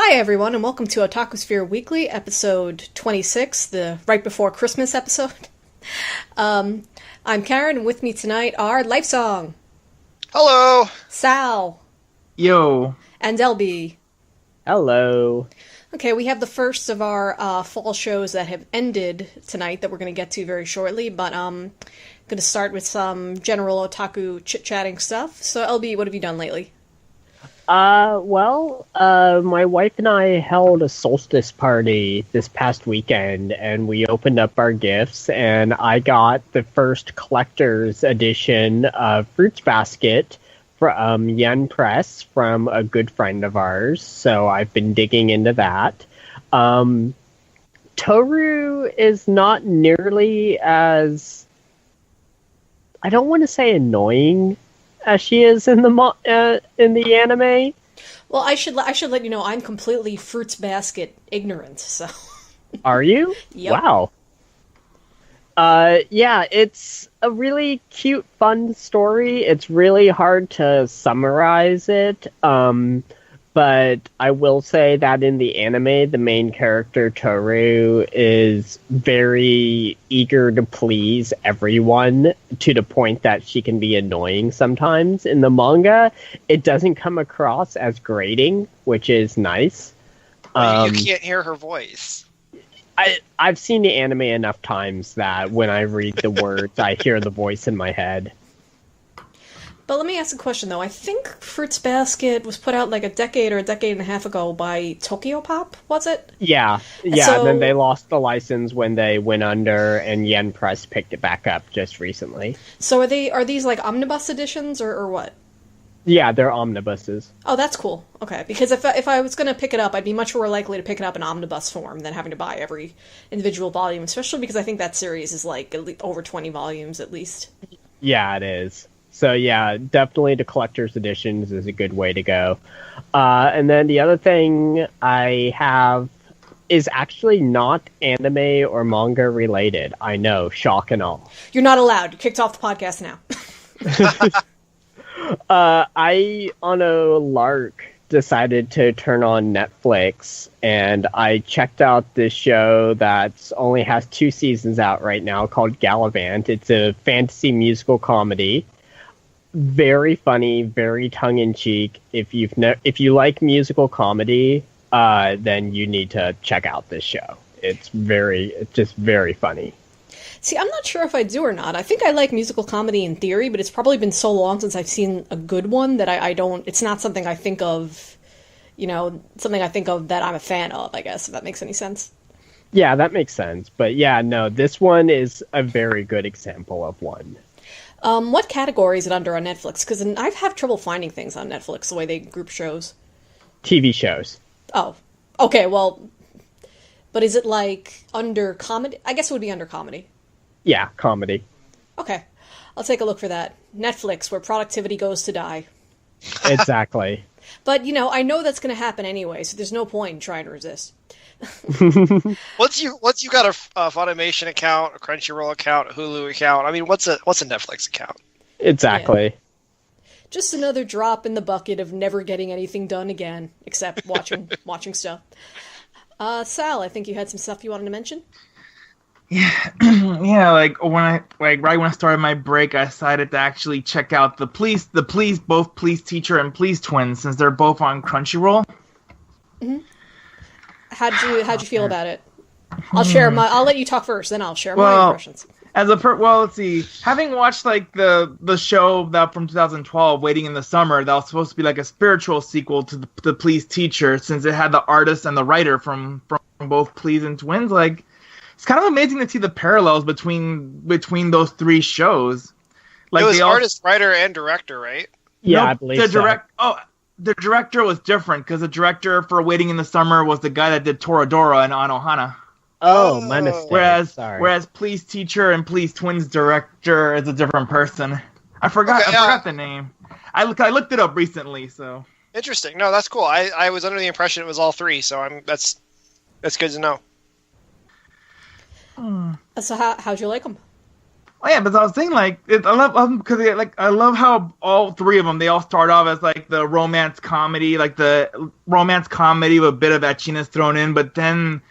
Hi everyone, and welcome to Otakusphere Weekly, episode 26, the right before Christmas episode. I'm Karen, and with me tonight are Life Song. Hello! Sal. Yo. And LB. Hello. Okay, we have the first of our fall shows that have ended tonight that we're going to get to very shortly, but I'm going to start with some general otaku chit-chatting stuff. So LB, what have you done lately? My wife and I held a solstice party this past weekend, and we opened up our gifts, and I got the first collector's edition of Fruits Basket from Yen Press from a good friend of ours, so I've been digging into that. Toru is not nearly as, I don't want to say annoying, as she is in the anime. Well, I should let you know I'm completely Fruits Basket ignorant. So, are you? Yep. Wow. Yeah, it's a really cute, fun story. It's really hard to summarize it. But I will say that in the anime, the main character, Toru, is very eager to please everyone to the point that she can be annoying sometimes. In the manga, it doesn't come across as grating, which is nice. You can't hear her voice. I've seen the anime enough times that when I read the words, I hear the voice in my head. But let me ask a question, though. I think Fruits Basket was put out like a decade or a decade and a half ago by Tokyo Pop, was it? Yeah. So, and then they lost the license when they went under, and Yen Press picked it back up just recently. So are these like omnibus editions or what? Yeah, they're omnibuses. Oh, that's cool. Okay, because if I was going to pick it up, I'd be much more likely to pick it up in omnibus form than having to buy every individual volume, especially because I think that series is like over 20 volumes at least. Yeah, it is. So yeah, definitely the collector's editions is a good way to go. And then the other thing I have is actually not anime or manga related. I know, shock and all. You're not allowed. You're kicked off the podcast now. I, on a lark, decided to turn on Netflix, and I checked out this show that only has 2 seasons out right now called Gallivant. It's a fantasy musical comedy. Very funny, very tongue-in-cheek. If you like musical comedy, then you need to check out this show. It's just very funny. See, I'm not sure if I do or not. I think I like musical comedy in theory, but it's probably been so long since I've seen a good one that I don't. It's not something I think of, something I think of that I'm a fan of, I guess, if that makes any sense. Yeah, that makes sense. But yeah, no, this one is a very good example of one. What category is it under on Netflix? Because I have trouble finding things on Netflix, the way they group shows. TV shows. Oh, okay, well, but is it like under comedy? I guess it would be under comedy. Yeah, comedy. Okay, I'll take a look for that. Netflix, where productivity goes to die. Exactly. But, I know that's going to happen anyway, so there's no point in trying to resist. Once you got a Funimation account, a Crunchyroll account, a Hulu account, I mean, what's a Netflix account? Exactly. Yeah. Just another drop in the bucket of never getting anything done again, except watching stuff. Sal, I think you had some stuff you wanted to mention? Yeah, yeah. Right when I started my break, I decided to actually check out both Please Teacher and Please Twins, since they're both on Crunchyroll. Mm-hmm. How'd you feel about it? I'll let you talk first, then I'll share my impressions. Let's see. Having watched the show that from 2012, Waiting in the Summer, that was supposed to be like a spiritual sequel to the Please Teacher, since it had the artist and the writer from both Please and Twins. Like, it's kind of amazing to see the parallels between those 3 shows. Like, it was artist, writer, and director, right? Yeah, I believe so. The director was different, because the director for Waiting in the Summer was the guy that did Toradora and Anohana. Oh, my mistake. Whereas Please Teacher and Please Twins director is a different person. I forgot the name. I looked it up recently, so. Interesting. No, that's cool. I was under the impression it was all 3, so that's good to know. So how'd you like them? Oh yeah, but I was saying I love because I love how all three of them they all start off as like the romance comedy, with a bit of etchiness thrown in, but then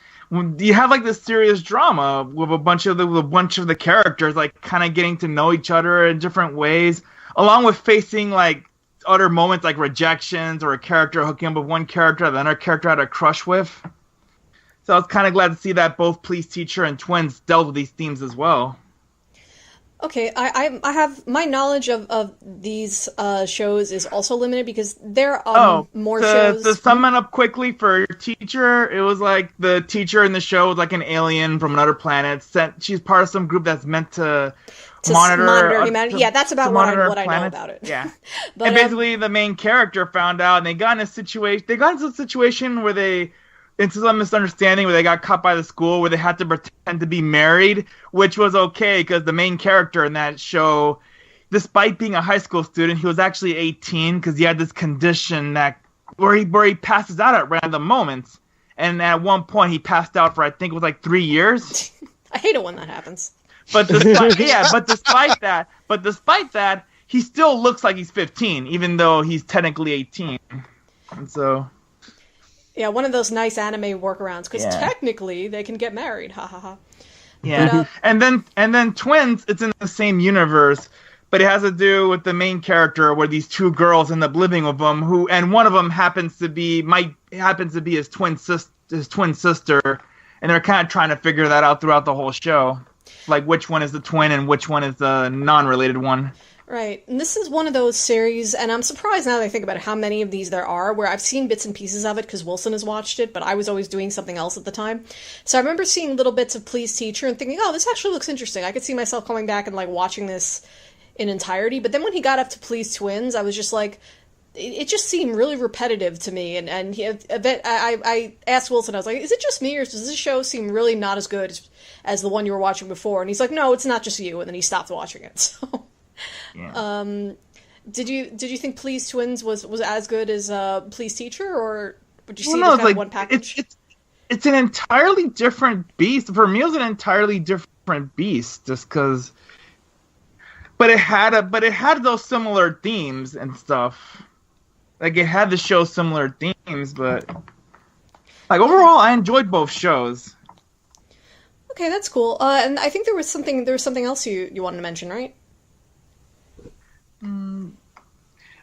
you have like this serious drama with a bunch of the characters like kind of getting to know each other in different ways, along with facing like other moments like rejections or a character hooking up with one character that another character had a crush with. So I was kind of glad to see that both Police Teacher and Twins dealt with these themes as well. Okay, I have my knowledge of these shows is also limited because there are more shows. To sum it up quickly for Teacher, it was like the teacher in the show was like an alien from another planet. She's part of some group that's meant to monitor humanity. Yeah, that's about what I know about it. Yeah, but, and basically the main character found out, and they got into a situation where they. Into some misunderstanding where they got caught by the school where they had to pretend to be married, which was okay because the main character in that show, despite being a high school student, he was actually 18 because he had this condition where he passes out at random moments. And at one point he passed out for I think it was like 3 years. I hate it when that happens. But despite that, he still looks like he's 15, even though he's technically 18. And so. Yeah, one of those nice anime workarounds, because technically they can get married, ha ha ha. Yeah, but, and then Twins, it's in the same universe, but it has to do with the main character where these two girls end up living with him, and one of them happens to be his twin sister, and they're kind of trying to figure that out throughout the whole show, like which one is the twin and which one is the non-related one. Right, and this is one of those series, and I'm surprised now that I think about it, how many of these there are, where I've seen bits and pieces of it because Wilson has watched it, but I was always doing something else at the time. So I remember seeing little bits of Please Teacher and thinking, oh, this actually looks interesting. I could see myself coming back and like watching this in entirety, but then when he got up to Please Twins, I was just like, it just seemed really repetitive to me, and I asked Wilson, I was like, is it just me, or does this show seem really not as good as the one you were watching before? And he's like, no, it's not just you, and then he stopped watching it, so... Yeah. Did you think Please Twins was as good as Please Teacher, or would you see it as kind of one package? It's an entirely different beast. For me, it was an entirely different beast, just because. But it had those similar themes and stuff. Like it had the show similar themes, but like overall, I enjoyed both shows. Okay, that's cool. And I think there was something else you wanted to mention, right?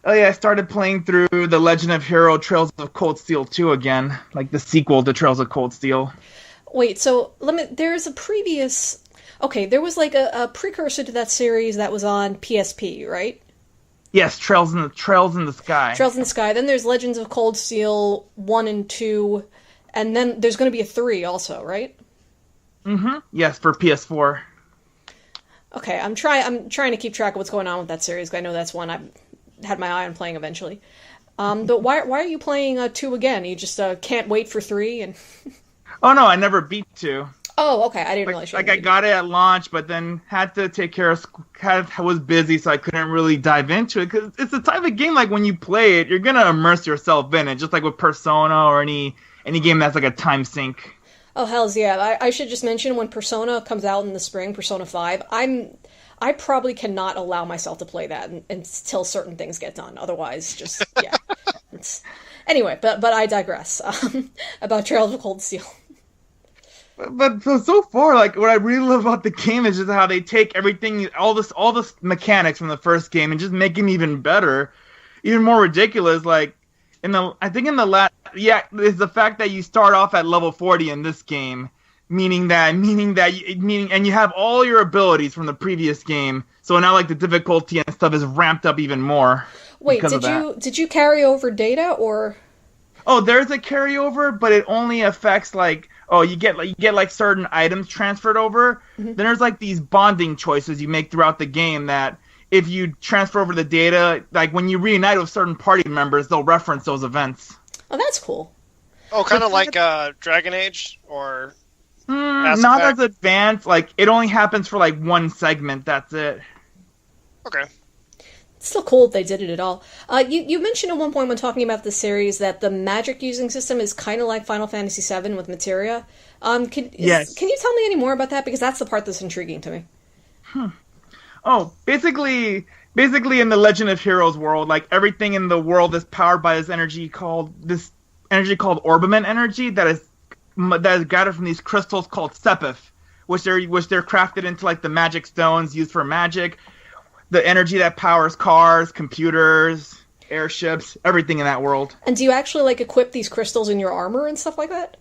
Oh yeah, I started playing through The Legend of Hero Trails of Cold Steel 2 again, like the sequel to Trails of Cold Steel. Wait, so there's a previous... Okay, there was like a precursor to that series that was on PSP, right? Yes, Trails in the Sky. Trails in the Sky. Then there's Legends of Cold Steel 1 and 2, and then there's going to be a 3 also, right? Mm-hmm. Yes, for PS4. Okay, I'm trying to keep track of what's going on with that series, because I know that's one I've had my eye on playing eventually. But why are you playing 2 again? You just can't wait for 3? And Oh no, I never beat 2. Oh, okay, I didn't realize. I got it at launch, but then had to take care of. Was busy, so I couldn't really dive into it. Because it's the type of game like when you play it, you're gonna immerse yourself in it, just like with Persona or any game that's like a time sink. Oh, hells yeah. I should just mention, when Persona comes out in the spring, Persona 5, I probably cannot allow myself to play that until certain things get done. Otherwise, just, yeah. Anyway, but I digress about Trails of Cold Steel. But so far, like, what I really love about the game is just how they take everything, all this mechanics from the first game and just make them even better, even more ridiculous, like, is the fact that you start off at level 40 in this game, meaning and you have all your abilities from the previous game, so now like the difficulty and stuff is ramped up even more. Wait, did you carry over data, or? Oh, there's a carryover, but it only affects like, you get certain items transferred over. Mm-hmm. Then there's like these bonding choices you make throughout the game that if you transfer over the data, like when you reunite with certain party members, they'll reference those events. Oh, that's cool. Oh, kind of like Dragon Age or not as advanced. Like it only happens for like one segment. That's it. Okay. It's still cool if they did it at all. You mentioned at one point when talking about the series that the magic using system is kind of like Final Fantasy VII with materia. Yes. Can you tell me any more about that? Because that's the part that's intriguing to me. Oh, basically in the Legend of Heroes world, like everything in the world is powered by this energy called orbiment energy that is gathered from these crystals called sepith, which they're crafted into like the magic stones used for magic, the energy that powers cars, computers, airships, everything in that world. And do you actually like equip these crystals in your armor and stuff like that?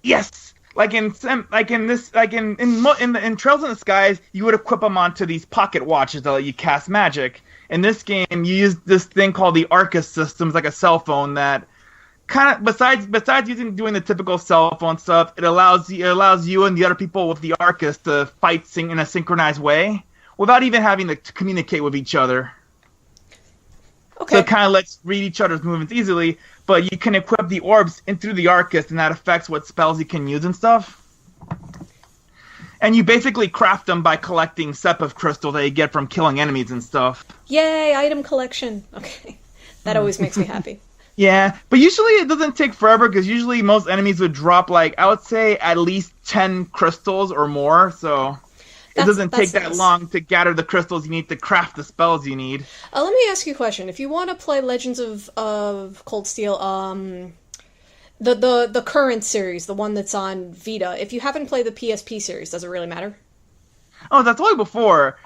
Yes. In Trails in the Skies, you would equip them onto these pocket watches that let you cast magic. In this game, you use this thing called the Arcus systems, like a cell phone that kind of besides doing the typical cell phone stuff, it allows you and the other people with the Arcus to fight in a synchronized way without even having to communicate with each other. Okay. So it kind of lets read each other's movements easily, but you can equip the orbs in through the Arcus, and that affects what spells you can use and stuff. And you basically craft them by collecting sepith crystals that you get from killing enemies and stuff. Yay, item collection. Okay. That always makes me happy. Yeah, but usually it doesn't take forever, because usually most enemies would drop, like, I would say at least 10 crystals or more, so it doesn't take that long to gather the crystals you need to craft the spells you need. Let me ask you a question. If you want to play Legends of Cold Steel, the current series, the one that's on Vita, if you haven't played the PSP series, does it really matter? Oh, that's only before.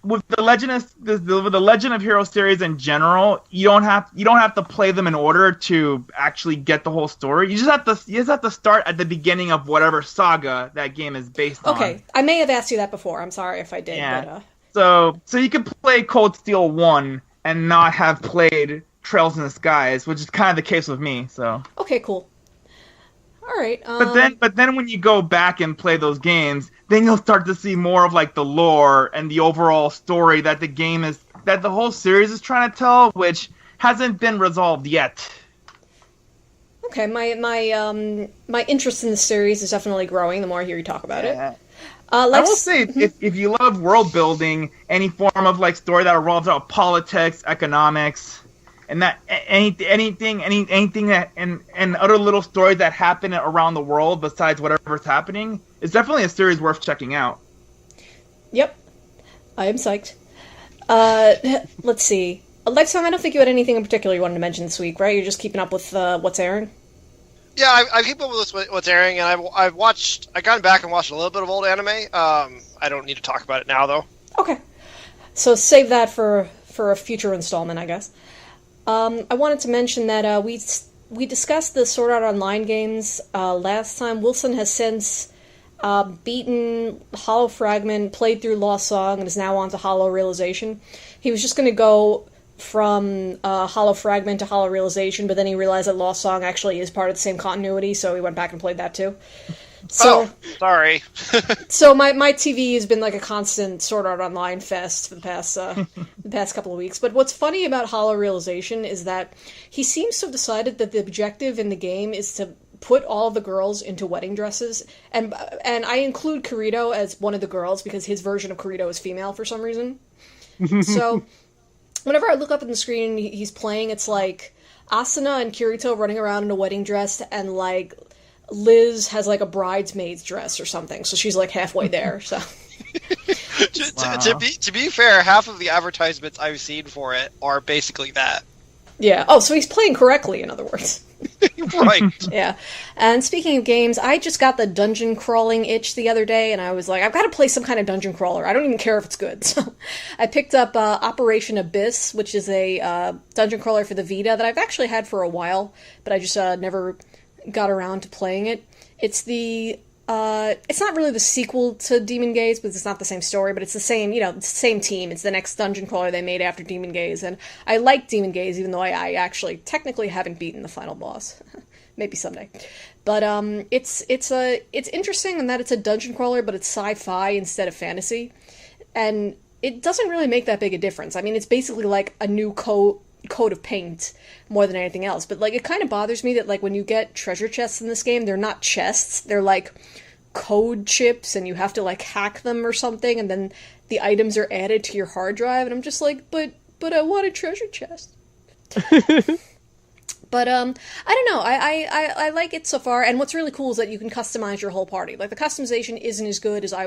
With the Legend of Heroes series in general, you don't have to play them in order to actually get the whole story. You just have to start at the beginning of whatever saga that game is based on. Okay, I may have asked you that before. I'm sorry if I did. Yeah. But, So you can play Cold Steel 1 and not have played Trails in the Skies, which is kind of the case with me. So. Okay, cool. All right. But then when you go back and play those games, then you'll start to see more of like the lore and the overall story that the whole series is trying to tell, which hasn't been resolved yet. Okay, my interest in the series is definitely growing the more I hear you talk about it. I will say, if you love world building, any form of like story that revolves around politics, economics, and that anything that and other little stories that happen around the world besides whatever's happening, is definitely a series worth checking out. Yep, I am psyched. Let's see. Lexon, I don't think you had anything in particular you wanted to mention this week, right? You're just keeping up with what's airing? Yeah, I keep up with what's airing, and I've gotten back and watched a little bit of old anime. I don't need to talk about it now, though. Okay. So save that for a future installment, I guess. I wanted to mention that we discussed the Sword Art Online games last time. Wilson has since beaten Hollow Fragment, played through Lost Song, and is now on to Hollow Realization. He was just going to go from Hollow Fragment to Hollow Realization, but then he realized that Lost Song actually is part of the same continuity, so he went back and played that too. So, sorry. So my TV has been like a constant Sword Art Online fest for the past couple of weeks. But what's funny about Hollow Realization is that he seems to have decided that the objective in the game is to put all the girls into wedding dresses, and I include Kirito as one of the girls because his version of Kirito is female for some reason. So whenever I look up at the screen, he's playing. It's like Asuna and Kirito running around in a wedding dress, and like Liz has like a bridesmaid's dress or something, so she's like halfway there. So to be fair, half of the advertisements I've seen for it are basically that. Yeah. Oh, so he's playing correctly, in other words. Right. Yeah. And speaking of games, I just got the dungeon crawling itch the other day, and I was like, I've got to play some kind of dungeon crawler. I don't even care if it's good. So I picked up Operation Abyss, which is a dungeon crawler for the Vita that I've actually had for a while, but I just never got around to playing it. It's it's not really the sequel to Demon Gaze, because it's not the same story, but it's the same, it's the same team. It's the next dungeon crawler they made after Demon Gaze, and I like Demon Gaze, even though I actually technically haven't beaten the final boss. Maybe someday. But it's interesting in that it's a dungeon crawler, but it's sci-fi instead of fantasy, and it doesn't really make that big a difference. I mean, it's basically like a new coat of paint more than anything else. But like, it kind of bothers me that like when you get treasure chests in this game, they're not chests, they're like code chips, and you have to like hack them or something, and then the items are added to your hard drive, and I'm just like, but I want a treasure chest. But I don't know. I like it so far, and what's really cool is that you can customize your whole party. Like the customization isn't as good as I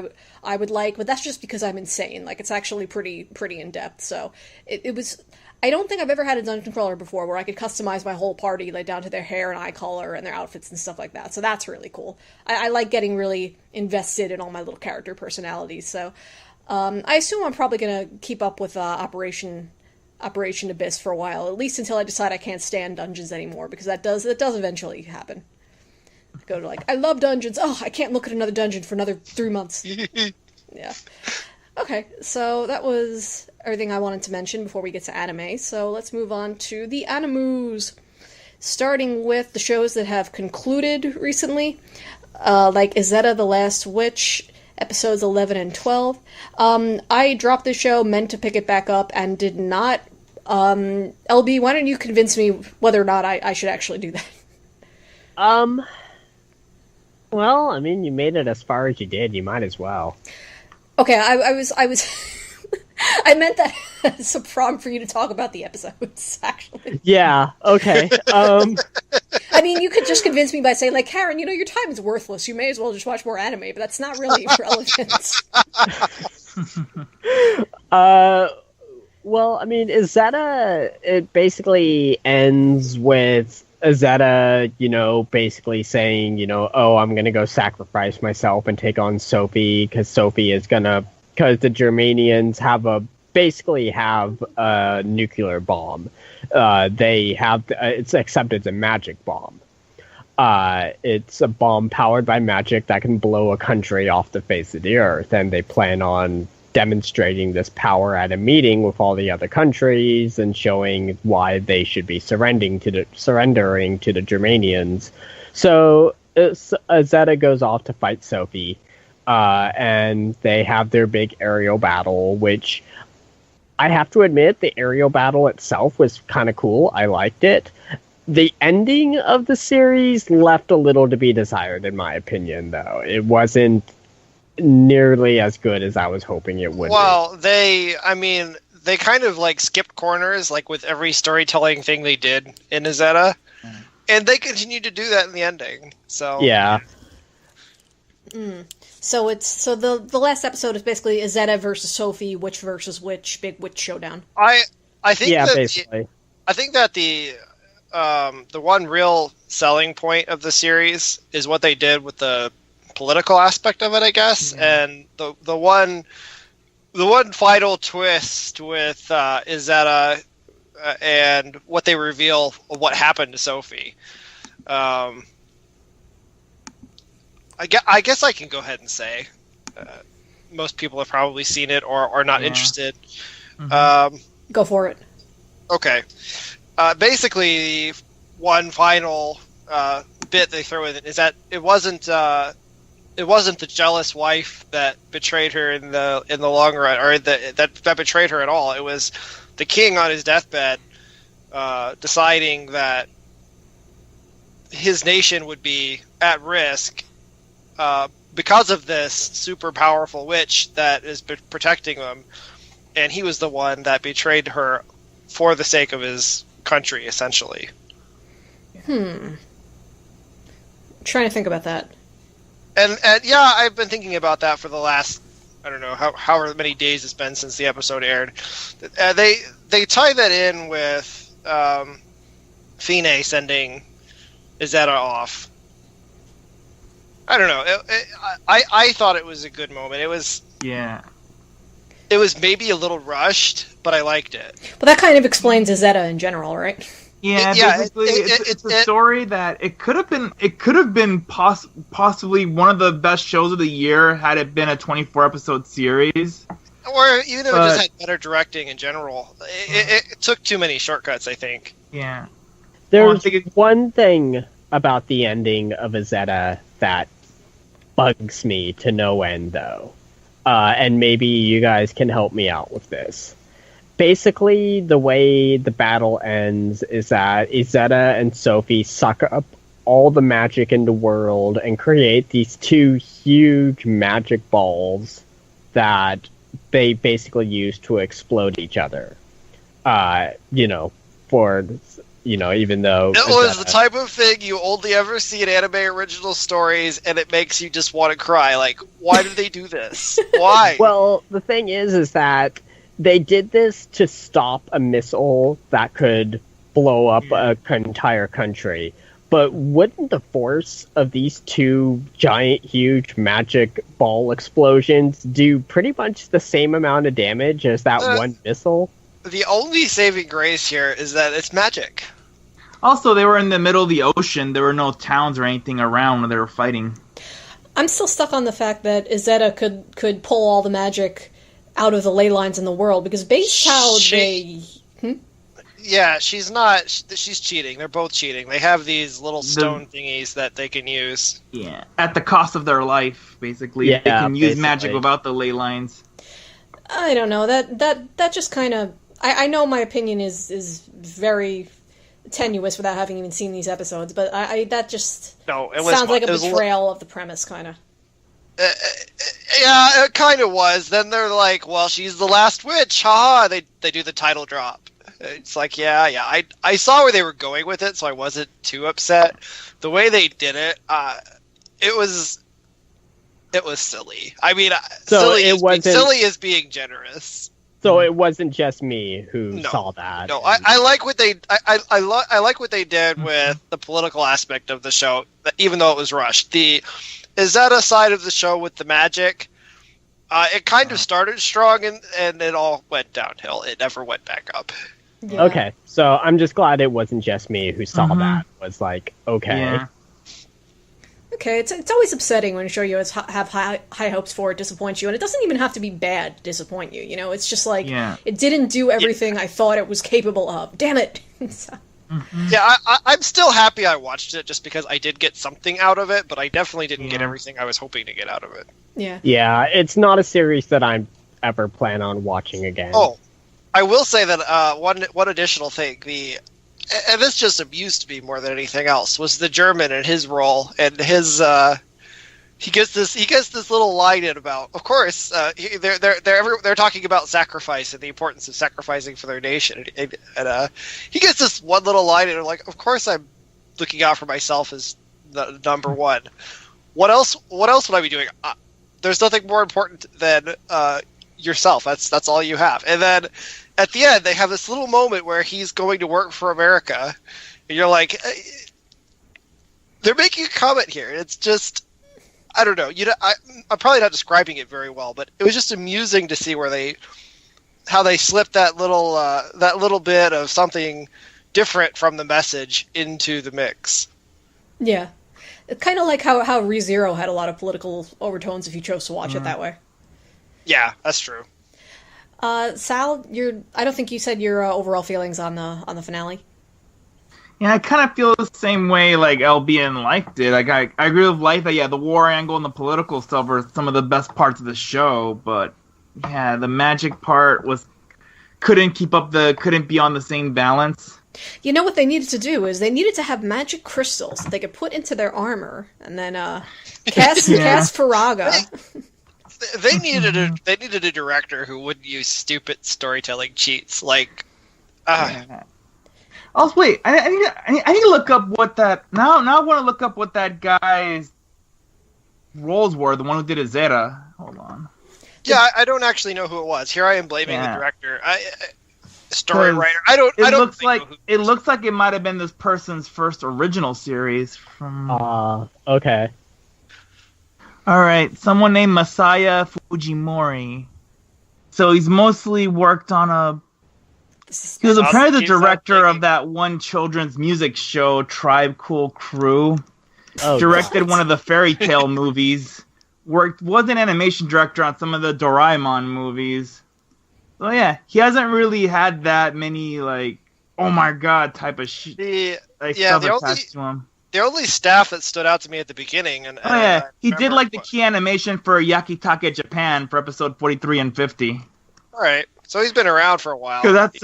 would like, but that's just because I'm insane. Like it's actually pretty in depth. So it was. I don't think I've ever had a dungeon crawler before where I could customize my whole party, like down to their hair and eye color and their outfits and stuff like that. So that's really cool. I like getting really invested in all my little character personalities. So I assume I'm probably gonna keep up with Operation Abyss for a while, at least until I decide I can't stand dungeons anymore, because that does eventually happen. Go to I love dungeons. Oh, I can't look at another dungeon for another 3 months. Yeah. Okay, so that was everything I wanted to mention before we get to anime, so let's move on to the animus. Starting with the shows that have concluded recently, like Izetta the Last Witch, episodes 11 and 12. I dropped the show, meant to pick it back up, and did not. LB, why don't you convince me whether or not I should actually do that? Well, I mean, you made it as far as you did, you might as well. Okay, I was I meant that as a prompt for you to talk about the episodes, actually. Yeah, okay. I mean, you could just convince me by saying, Karen, your time is worthless. You may as well just watch more anime, but that's not really relevant. Well, I mean, Izetta, it basically ends with Izetta, basically saying, oh, I'm going to go sacrifice myself and take on Sophie, because Sophie is going to, because the Germanians basically have a nuclear bomb. They have, it's accepted as a magic bomb. It's a bomb powered by magic that can blow a country off the face of the earth, and they plan on demonstrating this power at a meeting with all the other countries and showing why they should be surrendering to the Germanians. So Izetta goes off to fight Sophie, and they have their big aerial battle, which I have to admit, the aerial battle itself was kind of cool. I liked it. The ending of the series left a little to be desired, in my opinion, though. It wasn't nearly as good as I was hoping it would be. Well, they kind of skipped corners with every storytelling thing they did in Izetta, and they continued to do that in the ending. So yeah. So the last episode is basically Izetta versus Sophie, witch versus witch, big witch showdown. I think basically. I think that the one real selling point of the series is what they did with the political aspect of it, I guess, and the one final twist with Izetta and what they reveal of what happened to Sophie. I guess I can go ahead and say most people have probably seen it or are not interested. Mm-hmm. Go for it. Okay. Basically, one final bit they throw in is that it wasn't the jealous wife that betrayed her in the long run, or that betrayed her at all. It was the king on his deathbed deciding that his nation would be at risk because of this super powerful witch that is protecting them, and he was the one that betrayed her for the sake of his country, essentially. I'm trying to think about that. And yeah, I've been thinking about that for the last, I don't know, however many days it's been since the episode aired. They tie that in with Fine sending Izetta off. I don't know. I thought it was a good moment. It was maybe a little rushed, but I liked it. But that kind of explains Izetta in general, right? Yeah, basically, it's a story that it could have been possibly one of the best shows of the year had it been a 24 episode series. Or even if it just had better directing in general. It took too many shortcuts, I think. Yeah. There's one thing about the ending of Izetta that bugs me to no end, though. And maybe you guys can help me out with this. Basically, the way the battle ends is that Izetta and Sophie suck up all the magic in the world and create these two huge magic balls that they basically use to explode each other. even though it was the type of thing you only ever see in anime original stories, and it makes you just want to cry. Like, why did they do this? Why? Well, the thing is that they did this to stop a missile that could blow up an entire country. But wouldn't the force of these two giant, huge magic ball explosions do pretty much the same amount of damage as that one missile? The only saving grace here is that it's magic. Also, they were in the middle of the ocean. There were no towns or anything around when they were fighting. I'm still stuck on the fact that Izetta could pull all the magic out of the ley lines in the world, because based how they... Yeah, she's not... She's cheating. They're both cheating. They have these little stone thingies that they can use. Yeah, at the cost of their life, basically. Yeah, they can use magic without the ley lines. I don't know. That just kind of... I know my opinion is very tenuous without having even seen these episodes, but that just sounds like a betrayal of the premise, kind of. Yeah, it kind of was. Then they're like, well, she's the last witch, haha. They do the title drop. It's like, yeah. I saw where they were going with it, so I wasn't too upset. The way they did it, it was silly. I mean, silly is being generous. So it wasn't just me who saw that. No, I like what they I like what they did with the political aspect of the show, even though it was rushed. Is that a side of the show with the magic? It kind of started strong and it all went downhill. It never went back up. Yeah. Okay, so I'm just glad it wasn't just me who saw that. Was like, okay. Yeah. Okay, it's always upsetting when a show you have high hopes for it disappoints you, and it doesn't even have to be bad to disappoint you. It's just like it didn't do everything I thought it was capable of. Damn it! Yeah, I'm still happy I watched it just because I did get something out of it, but I definitely didn't get everything I was hoping to get out of it. Yeah. Yeah, it's not a series that I ever plan on watching again. Oh, I will say that one additional thing, and this just amused me more than anything else, was the German and his role and his he gets this little line in about, of course, they're talking about sacrifice and the importance of sacrificing for their nation, and he gets this one little line in, like, of course I'm looking out for myself as the number one. What else would I be doing? There's nothing more important than yourself. That's all you have. And then at the end, they have this little moment where he's going to work for America, and you're like, they're making a comment here. It's just, I don't know. I'm probably not describing it very well, but it was just amusing to see how they slipped that little bit of something different from the message into the mix. Yeah, kind of like how ReZero had a lot of political overtones if you chose to watch it that way. Yeah, that's true. Sal, I don't think you said your overall feelings on the finale. Yeah, I kind of feel the same way like LB and Life did. Like I agree with Life that the war angle and the political stuff are some of the best parts of the show, but yeah, the magic part couldn't be on the same balance. You know what they needed to do is they needed to have magic crystals that they could put into their armor and then cast Faraga. They needed a director who wouldn't use stupid storytelling cheats. Like, Oh wait, I need to look up what that now. I want to look up what that guy's roles were. The one who did Izetta. Hold on. Yeah, I don't actually know who it was. Here I am blaming the director. Story writer. It looks like it might have been this person's first original series from. Okay. All right, someone named Masaya Fujimori. So he's mostly worked on he was apparently the director of that one children's music show, Tribe Cool Crew. Directed one of the fairy tale movies. Was an animation director on some of the Doraemon movies. So yeah, he hasn't really had that many like, oh my god type of stuff attached to him. The only staff that stood out to me at the beginning, he did like the key animation for Yakitake Japan for episode 43 and 50. All right, so he's been around for a while. Because that's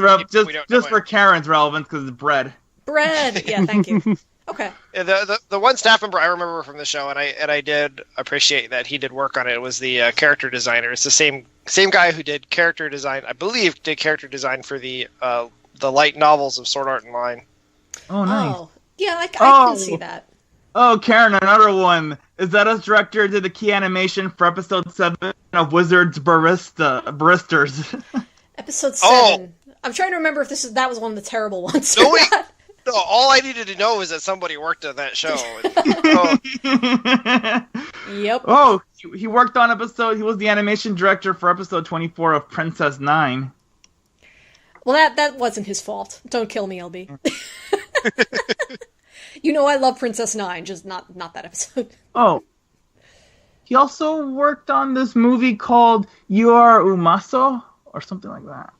just for Karen's relevance, because it's bread. Bread, yeah, thank you. Okay. Yeah, the one staff member I remember from the show, and I did appreciate that he did work on it, was the character designer. It's the same guy who did character design, I believe, did character design for the light novels of Sword Art Online. Oh, nice. Oh, yeah, I can see that. Oh, Karen, another one. Izeta's director did the key animation for episode 7 of Wizards Baristers. Episode 7. I'm trying to remember if that was one of the terrible ones. No, wait. No, all I needed to know is that somebody worked on that show. Yep. Oh, he worked on he was the animation director for episode 24 of Princess 9. Well, that wasn't his fault. Don't kill me, LB. You know I love Princess 9, just not that episode. Oh. He also worked on this movie called You Are Umaso, or something like that.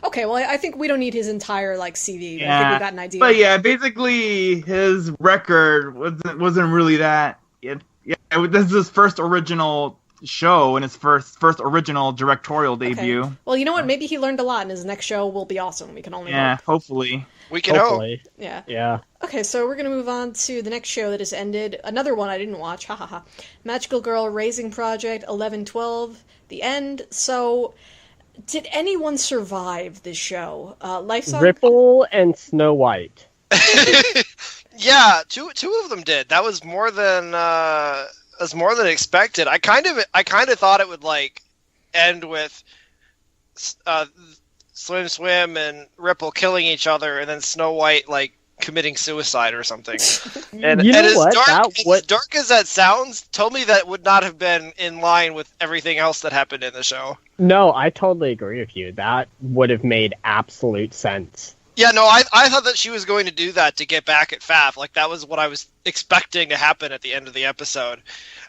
Okay, well, I think we don't need his entire, CV. Yeah. I think we got an idea. But yeah, basically, his record wasn't really that... This is his first original show and his first original directorial debut. Okay. Well, you know what? Maybe he learned a lot, and his next show will be awesome. We can only hope. Hopefully. We can hope. Yeah. Yeah. Okay, so we're going to move on to the next show that has ended. Another one I didn't watch. Ha ha ha. Magical Girl Raising Project 11/12. The end. So, did anyone survive this show? Lifesong? Ripple and Snow White. Yeah, two of them did. That was more than expected. I kind of thought it would end with Swim and Ripple killing each other, and then Snow White committing suicide or something. And, you know and what? as dark as that sounds, told me that would not have been in line with everything else that happened in the show. No, I totally agree with you. That would have made absolute sense. Yeah, no, I thought that she was going to do that to get back at Fav. That was what I was expecting to happen at the end of the episode.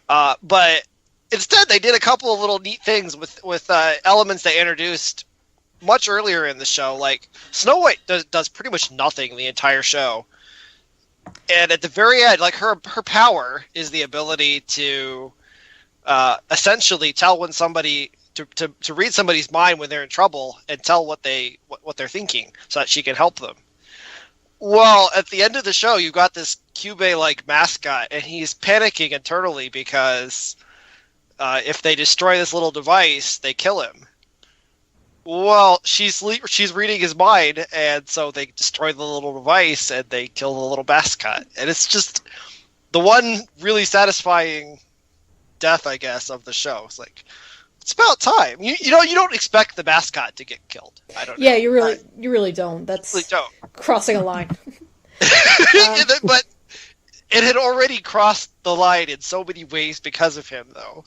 But instead, they did a couple of little neat things with elements they introduced much earlier in the show. Snow White does pretty much nothing the entire show. And at the very end, her power is the ability to essentially tell when somebody... To read somebody's mind when they're in trouble and tell what they're thinking so that she can help them. Well, at the end of the show, you've got this Kyubey-like mascot, and he's panicking internally because if they destroy this little device, they kill him. Well, she's reading his mind, and so they destroy the little device, and they kill the little mascot. And it's just the one really satisfying death, I guess, of the show. It's about time. You don't expect the mascot to get killed. I don't know. Yeah, you really don't. That's really don't. Crossing a line. But it had already crossed the line in so many ways because of him, though.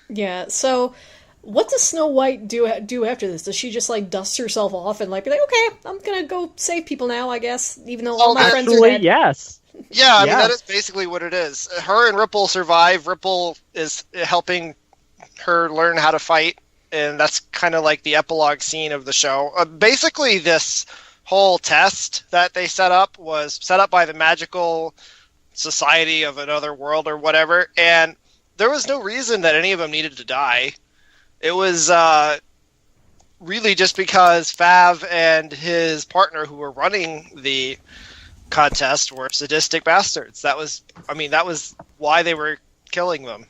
Yeah, so what does Snow White do after this? Does she just dust herself off and be okay, I'm gonna go save people now, I guess, even though all my friends are dead? Yes. Yeah, I mean, that is basically what it is. Her and Ripple survive. Ripple is helping her learn how to fight, and that's kind of the epilogue scene of the show. Basically, this whole test that they set up was set up by the magical society of another world or whatever, and there was no reason that any of them needed to die. It was really just because Fav and his partner who were running the contest were sadistic bastards. That was why they were killing them.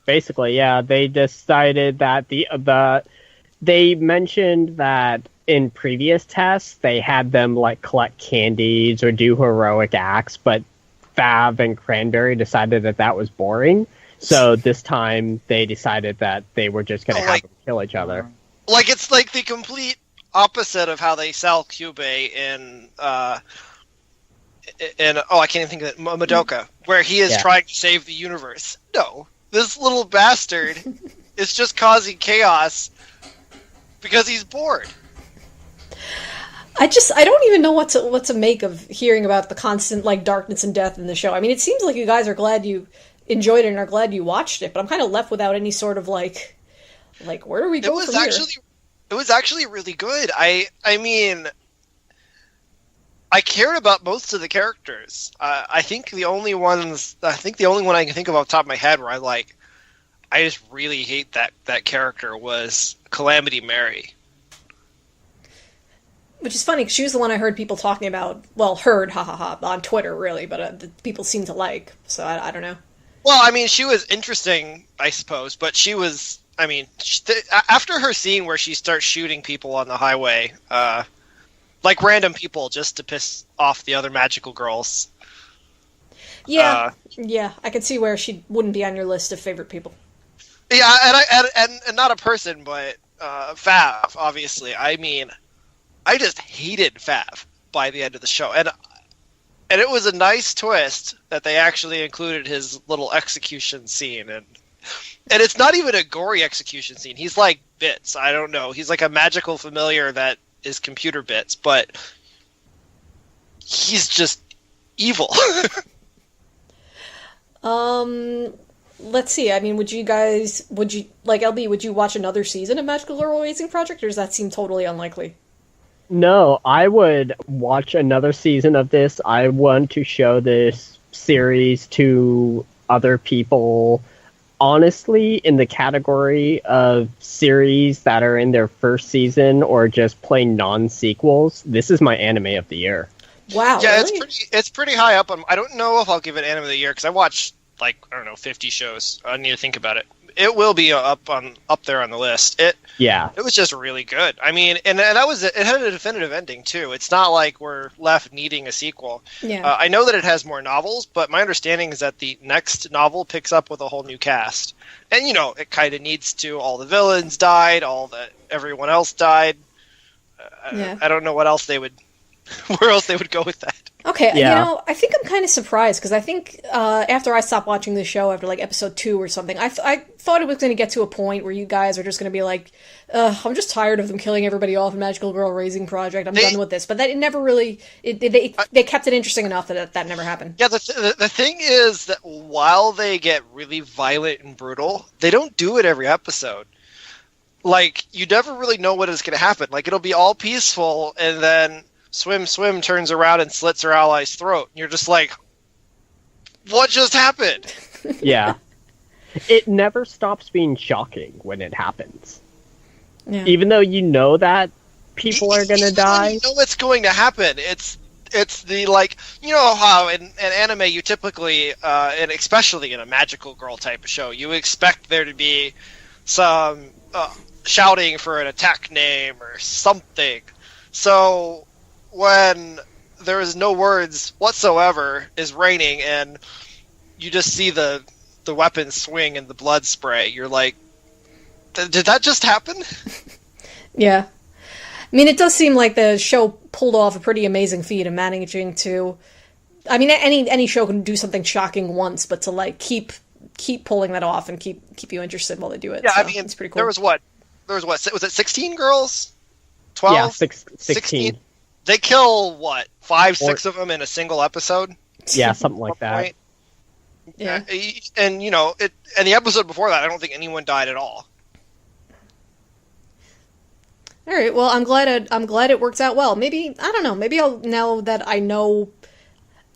Basically, yeah, they decided that they mentioned that in previous tests they had them collect candies or do heroic acts, but Fav and Cranberry decided that was boring. So this time they decided that they were just going to have them kill each other. It's the complete opposite of how they sell Kyubey in I can't even think of it, Madoka, where he is trying to save the universe. No. This little bastard is just causing chaos because he's bored. I don't even know what to make of hearing about the constant darkness and death in the show. I mean, it seems like you guys are glad you enjoyed it and are glad you watched it, but I'm kind of left without any sort of where do we go from here? It was actually really good. I mean, I cared about most of the characters. I think the only one I can think of off the top of my head where I just really hate that character was Calamity Mary. Which is funny, because she was the one I heard people talking about, on Twitter, really, but people seem to like, so I don't know. Well, I mean, she was interesting, I suppose, but she was, after her scene where she starts shooting people on the highway, like random people just to piss off the other magical girls. Yeah, yeah, I could see where she wouldn't be on your list of favorite people. Yeah, and not a person, but Fav, obviously. I mean, I just hated Fav by the end of the show, and it was a nice twist that they actually included his little execution scene, and it's not even a gory execution scene. He's like bits. I don't know. He's like a magical familiar that is computer bits, but he's just evil. Let's see. I mean, would you like LB? Would you watch another season of Magical Girl Raising Project, or does that seem totally unlikely? No, I would watch another season of this. I want to show this series to other people. Honestly, in the category of series that are in their first season or just plain non-sequels, this is my anime of the year. Wow. Yeah, really? it's pretty high up. I don't know if I'll give it anime of the year because I watched like, I don't know, 50 shows. I need to think about it. It will be up there on the list. It was just really good. I mean, and it had a definitive ending too. It's not like we're left needing a sequel. Yeah. I know that it has more novels, but my understanding is that the next novel picks up with a whole new cast. And it kind of needs to. All the villains died. Everyone else died. I don't know what else they would. Where else they would go with that? Okay, Yeah. I think I'm kind of surprised because I think after I stopped watching the show after like episode 2 or something, I thought it was going to get to a point where you guys are just going to be like, I'm just tired of them killing everybody off in Magical Girl Raising Project. I'm done with this. But that it never really, they kept it interesting enough that never happened. Yeah, the thing is that while they get really violent and brutal, they don't do it every episode. Like, you never really know what is going to happen. Like, it'll be all peaceful, and then Swim turns around and slits her ally's throat. And you're just like, what just happened? Yeah. It never stops being shocking when it happens. Yeah. Even though you know that people are going to die. You know what's going to happen. It's the, like, you know how in anime you typically, and especially in a magical girl type of show, you expect there to be some shouting for an attack name or something. So when there is no words whatsoever is raining and you just see the weapon swing and the blood spray, you're like, did that just happen? Yeah. I mean, it does seem like the show pulled off a pretty amazing feat of managing to... I mean, any show can do something shocking once, but to like keep pulling that off and keep you interested while they do it. Yeah, so I mean, it's pretty cool. there was what? Was it 16 girls? 12? Yeah, 16. They kill, what, 5-6 of them in a single episode? Yeah, something like that. Right? Yeah. And, and the episode before that, I don't think anyone died at all. All right. Well, I'm glad it worked out well. Maybe, I don't know, maybe now that I know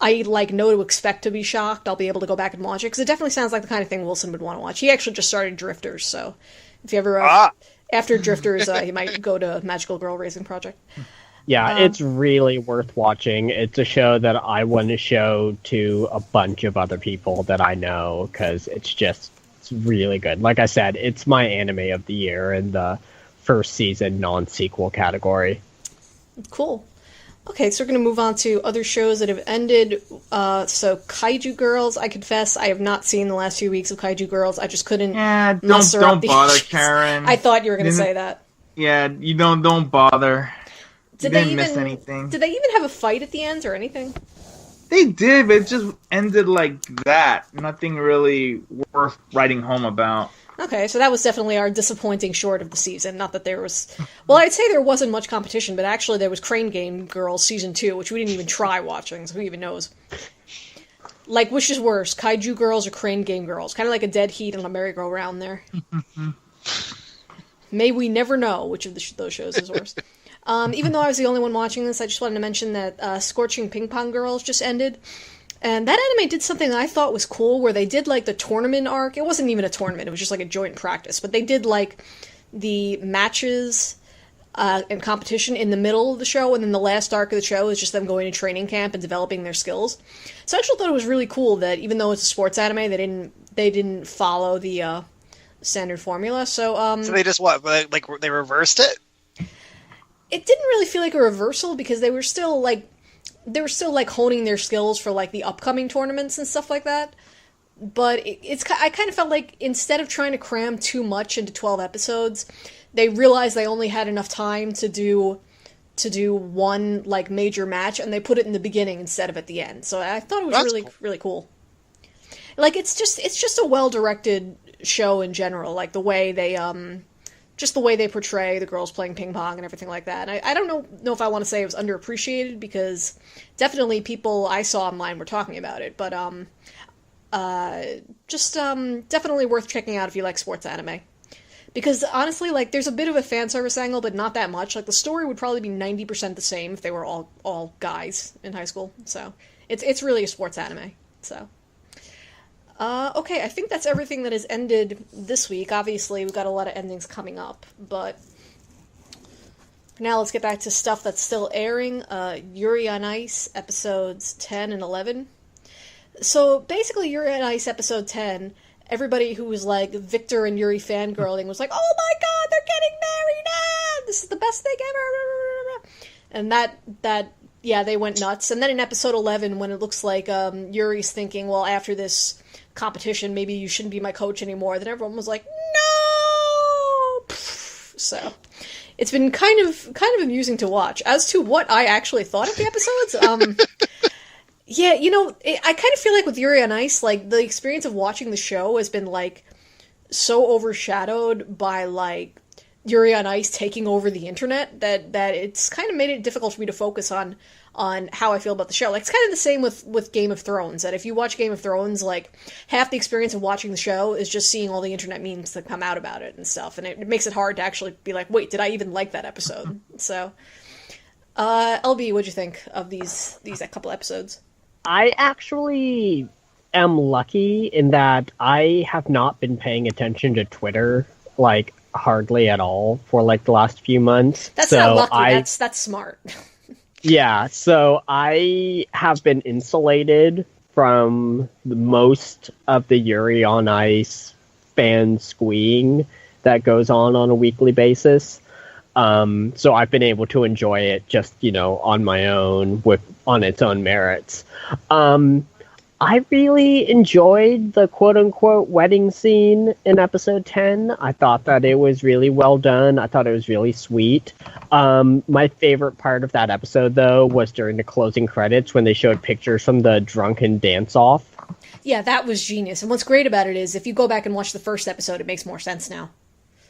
to expect to be shocked, I'll be able to go back and watch it, because it definitely sounds like the kind of thing Wilson would want to watch. He actually just started Drifters, so if you ever, after Drifters, he might go to Magical Girl Raising Project. Yeah, it's really worth watching. It's a show that I want to show to a bunch of other people that I know, because it's really good. Like I said, it's my anime of the year in the first season non-sequel category. Cool. Okay, so we're going to move on to other shows that have ended. So Kaiju Girls, I confess, I have not seen the last few weeks of Kaiju Girls. I just couldn't muster up don't the bother, issues. Karen. I thought you were going to say that. Yeah, you don't bother. Did you they didn't even miss anything. Did they even have a fight at the end or anything? They did, but it just ended like that. Nothing really worth writing home about. Okay, so that was definitely our disappointing short of the season. Not that there was... Well, I'd say there wasn't much competition, but actually there was Crane Game Girls Season 2, which we didn't even try watching, so who even knows? Like, which is worse, Kaiju Girls or Crane Game Girls? Kind of like a dead heat and a merry-go-round there. May we never know which of those shows is worse. Even though I was the only one watching this, I just wanted to mention that Scorching Ping Pong Girls just ended. And that anime did something that I thought was cool, where they did, like, the tournament arc. It wasn't even a tournament, it was just, like, a joint practice. But they did, like, the matches and competition in the middle of the show, and then the last arc of the show is just them going to training camp and developing their skills. So I actually thought it was really cool that, even though it's a sports anime, they didn't follow the standard formula. So they just what? Like, they reversed it? it didn't really feel like a reversal because they were still honing their skills for like the upcoming tournaments and stuff like that. But I kind of felt like instead of trying to cram too much into 12 episodes, they realized they only had enough time to do one like major match, and they put it in the beginning instead of at the end. So I thought it was really, really cool. Like it's just a well-directed show in general, like the way they just the way they portray the girls playing ping pong and everything like that. And I don't know if I want to say it was underappreciated, because definitely people I saw online were talking about it, but definitely worth checking out if you like sports anime. Because honestly, like, there's a bit of a fan service angle, but not that much. Like, the story would probably be 90% the same if they were all guys in high school. So it's really a sports anime. So okay, I think that's everything that has ended this week. Obviously, we've got a lot of endings coming up, but for now, let's get back to stuff that's still airing. Yuri on Ice episodes 10 and 11. So basically, Yuri on Ice episode 10, everybody who was like Victor and Yuri fangirling was like, "Oh my god, they're getting married now! This is the best thing ever!" And that they went nuts. And then in episode 11, when it looks like Yuri's thinking, well, after this competition, maybe you shouldn't be my coach anymore, then everyone was like, "No!" So it's been kind of amusing to watch. As to what I actually thought of the episodes, yeah, I kind of feel like with Yuri on Ice, like, the experience of watching the show has been, like, so overshadowed by, like, Yuri on Ice taking over the internet that it's kind of made it difficult for me to focus on how I feel about the show. Like, it's kind of the same with Game of Thrones, that if you watch Game of Thrones, like, half the experience of watching the show is just seeing all the internet memes that come out about it and stuff, and it makes it hard to actually be like, wait, did I even like that episode? So, LB, what'd you think of these couple episodes? I actually am lucky in that I have not been paying attention to Twitter, like, hardly at all for, like, the last few months. That's not lucky, that's smart. Yeah, so I have been insulated from most of the Yuri on Ice fan squeeing that goes on a weekly basis. So I've been able to enjoy it just, on my own on its own merits. I really enjoyed the quote-unquote wedding scene in episode 10. I thought that it was really well done. I thought it was really sweet. My favorite part of that episode, though, was during the closing credits when they showed pictures from the drunken dance-off. Yeah, that was genius. And what's great about it is if you go back and watch the first episode, it makes more sense now.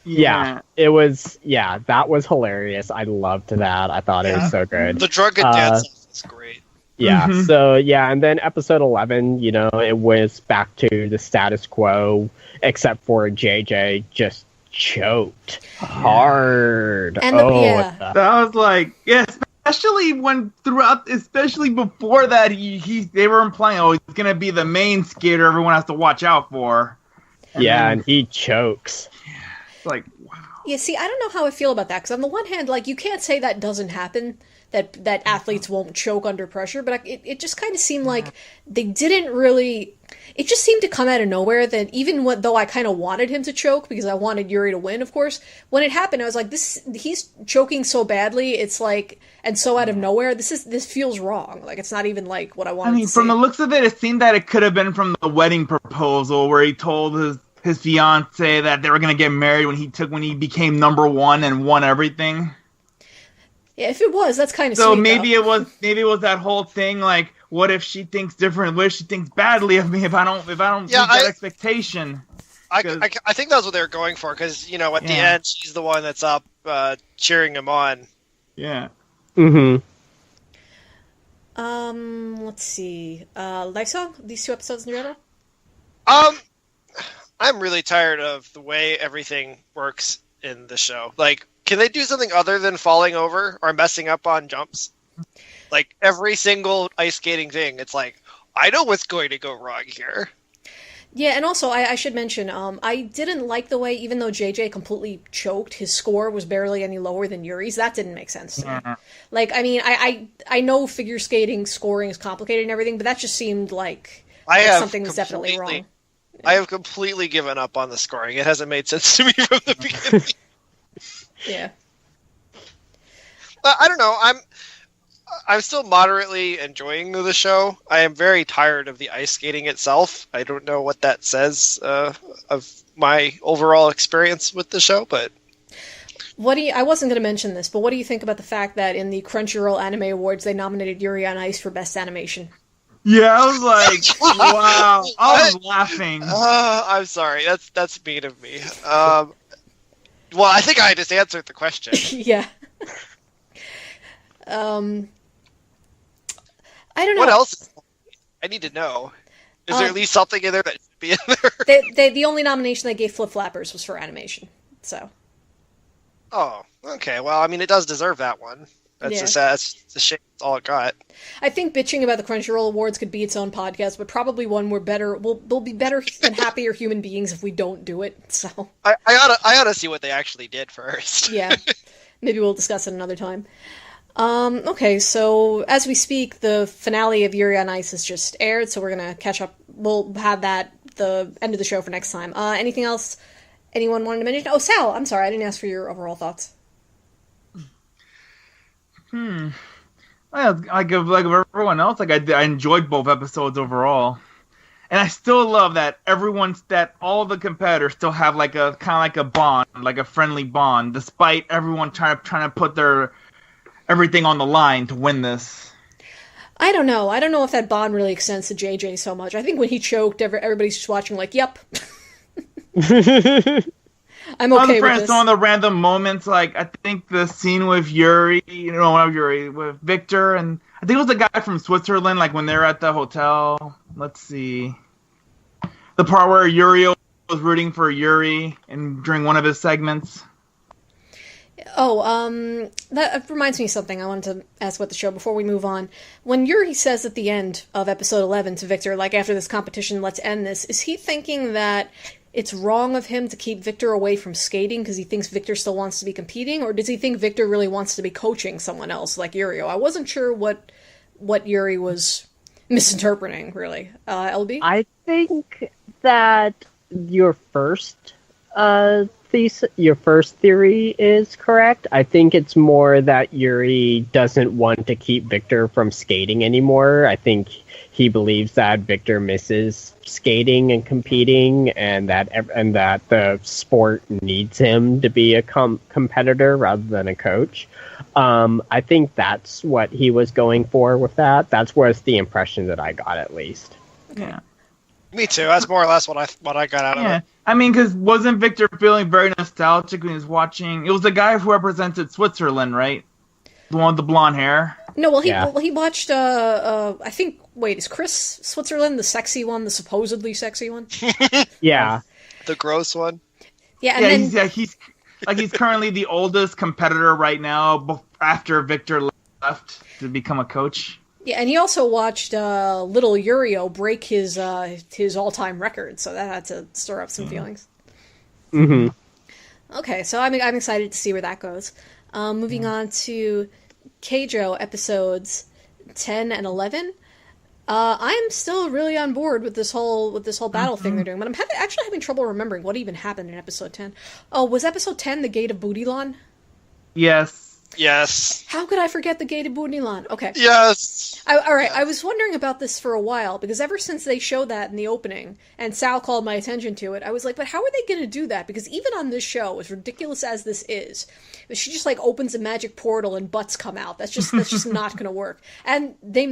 Yeah, that was hilarious. I loved that. I thought it was so good. The drunken dance is great. Yeah, so, and then episode 11, it was back to the status quo, except for JJ just choked hard. And that was like, especially especially before that, they were implying, he's going to be the main skater everyone has to watch out for. And he chokes. It's like, wow. Yeah, see, I don't know how I feel about that, because on the one hand, like, you can't say that doesn't happen, that athletes won't choke under pressure, but it just kind of seemed like they didn't really... It just seemed to come out of nowhere that even though I kind of wanted him to choke, because I wanted Yuri to win, of course, when it happened, I was like, he's choking so badly, it's like, and so out of nowhere, this feels wrong. Like, it's not even like what I wanted to see. From the looks of it, it seemed that it could have been from the wedding proposal where he told his fiance that they were going to get married when he became number one and won everything. Yeah, if it was, that's kind of so sweet, maybe it was that whole thing, like, what if she thinks different? What if she thinks badly of me if I don't meet that expectation? I think that's what they were going for, because at the end she's the one that's up cheering him on. Yeah. Mm-hmm. Let's see. Lysol, these two episodes in general? I'm really tired of the way everything works in the show. Like, can they do something other than falling over or messing up on jumps? Like, every single ice skating thing, it's like, I know what's going to go wrong here. Yeah, and also, I should mention, I didn't like the way, even though JJ completely choked, his score was barely any lower than Yuri's. That didn't make sense to me. Like, I mean, I know figure skating scoring is complicated and everything, but that just seemed like something was definitely wrong. I have completely given up on the scoring. It hasn't made sense to me from the beginning. Yeah. I don't know. I'm still moderately enjoying the show. I am very tired of the ice skating itself. I don't know what that says of my overall experience with the show, but I wasn't going to mention this, but what do you think about the fact that in the Crunchyroll Anime Awards they nominated Yuri on Ice for Best Animation? Yeah, I was like, wow. I was laughing. I'm sorry. That's mean of me. Well, I think I just answered the question. Yeah. I don't know. What else? I need to know. Is there at least something in there that should be in there? The only nomination they gave Flip Flappers was for animation. So. Oh, okay. Well, I mean, it does deserve that one. That's a shame. That's all it got. I think bitching about the Crunchyroll Awards could be its own podcast, but probably one we'll be better and happier human beings if we don't do it. So I ought to see what they actually did first. Yeah, maybe we'll discuss it another time. Okay, so as we speak, the finale of Yuri on Ice has just aired, so we're gonna catch up. We'll have that the end of the show for next time. Anything else anyone wanted to mention? Oh, Sal, I'm sorry, I didn't ask for your overall thoughts. Like everyone else, I enjoyed both episodes overall, and I still love that all the competitors still have like a kind of like a bond, like a friendly bond, despite everyone trying to put their everything on the line to win this. I don't know. I don't know if that bond really extends to JJ so much. I think when he choked, everybody's just watching like, yep. I'm okay with this. Some of the random moments, like I think the scene with Yuri, with Victor, and I think it was the guy from Switzerland, like when they're at the hotel. Let's see. The part where Yuri was rooting for Yuri and during one of his segments. Oh, that reminds me of something I wanted to ask about the show before we move on. When Yuri says at the end of episode 11 to Victor, like, after this competition, let's end this, is he thinking that it's wrong of him to keep Victor away from skating because he thinks Victor still wants to be competing, or does he think Victor really wants to be coaching someone else like Yuri? I wasn't sure what Yuri was misinterpreting, really. LB? I think that your first theory is correct. I think it's more that Yuri doesn't want to keep Victor from skating anymore. I think he believes that Victor misses skating and competing, and that the sport needs him to be a competitor rather than a coach. I think that's what he was going for with that. That was the impression that I got, at least. Yeah. Me too. That's more or less what I got out of it. I mean, because wasn't Victor feeling very nostalgic when he was watching? It was the guy who represented Switzerland, right? The one with the blonde hair. No, he watched. I think. Wait, is Chris Switzerland the sexy one, the supposedly sexy one? Yeah, the gross one. Yeah, and then he's currently the oldest competitor right now. After Victor left to become a coach. Yeah, and he also watched little Yurio break his all-time record, so that had to stir up some feelings. Mm-hmm. Okay, so I'm excited to see where that goes. Moving on to Keijo episodes 10 and 11. I am still really on board with this whole battle thing they're doing, but I'm actually having trouble remembering what even happened in episode 10. Oh, was episode 10 the Gate of Bootylan? Yes. Yes. How could I forget the Gate of Bootylan? Okay. Yes. All right. I was wondering about this for a while because ever since they showed that in the opening and Sal called my attention to it, I was like, but how are they going to do that? Because even on this show, as ridiculous as this is, she just like opens a magic portal and butts come out. That's just not going to work. And they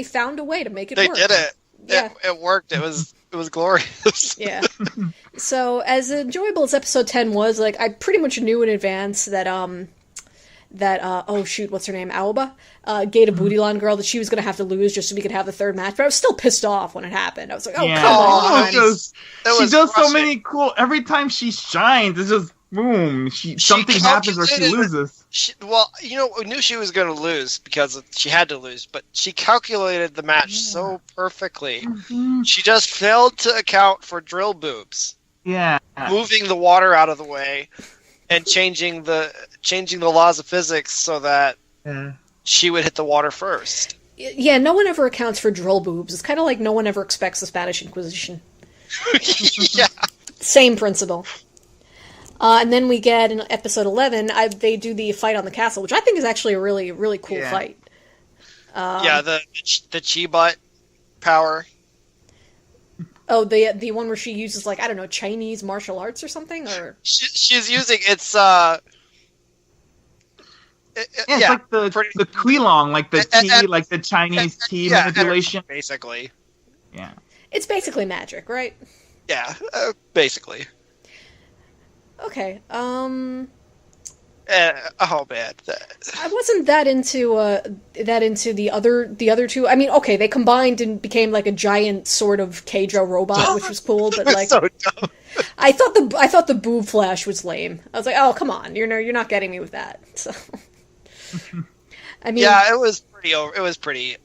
found a way to make it work. They did it. Yeah. It worked. It was glorious. Yeah. So as enjoyable as episode 10 was, like, I pretty much knew in advance that oh shoot, what's her name? Aoba? Gate of Bootylan girl, that she was going to have to lose just so we could have the third match. But I was still pissed off when it happened. I was like, oh, come on. She does so many cool... Every time she shines, it's just, boom. Something happens or she loses. We knew she was going to lose because she had to lose, but she calculated the match so perfectly. Mm-hmm. She just failed to account for drill boobs. Yeah. Moving the water out of the way. And changing the laws of physics so that she would hit the water first. Yeah, no one ever accounts for drill boobs. It's kind of like no one ever expects the Spanish Inquisition. Yeah. Same principle. And then we get in episode 11, they do the fight on the castle, which I think is actually a really, really cool fight. The chi-butt power. Oh, the one where she uses, like, I don't know, Chinese martial arts or something? Or she's using, it's like the Quilong, like the tea, like the Chinese tea manipulation. Basically. Yeah. It's basically magic, right? Yeah, basically. Okay. Oh man, I wasn't that into the other two. I mean, okay, they combined and became like a giant sort of Keijo robot, which was cool. But like, so dumb. I thought the boob flash was lame. I was like, oh come on, you're not getting me with that. So, I mean, yeah, it was pretty.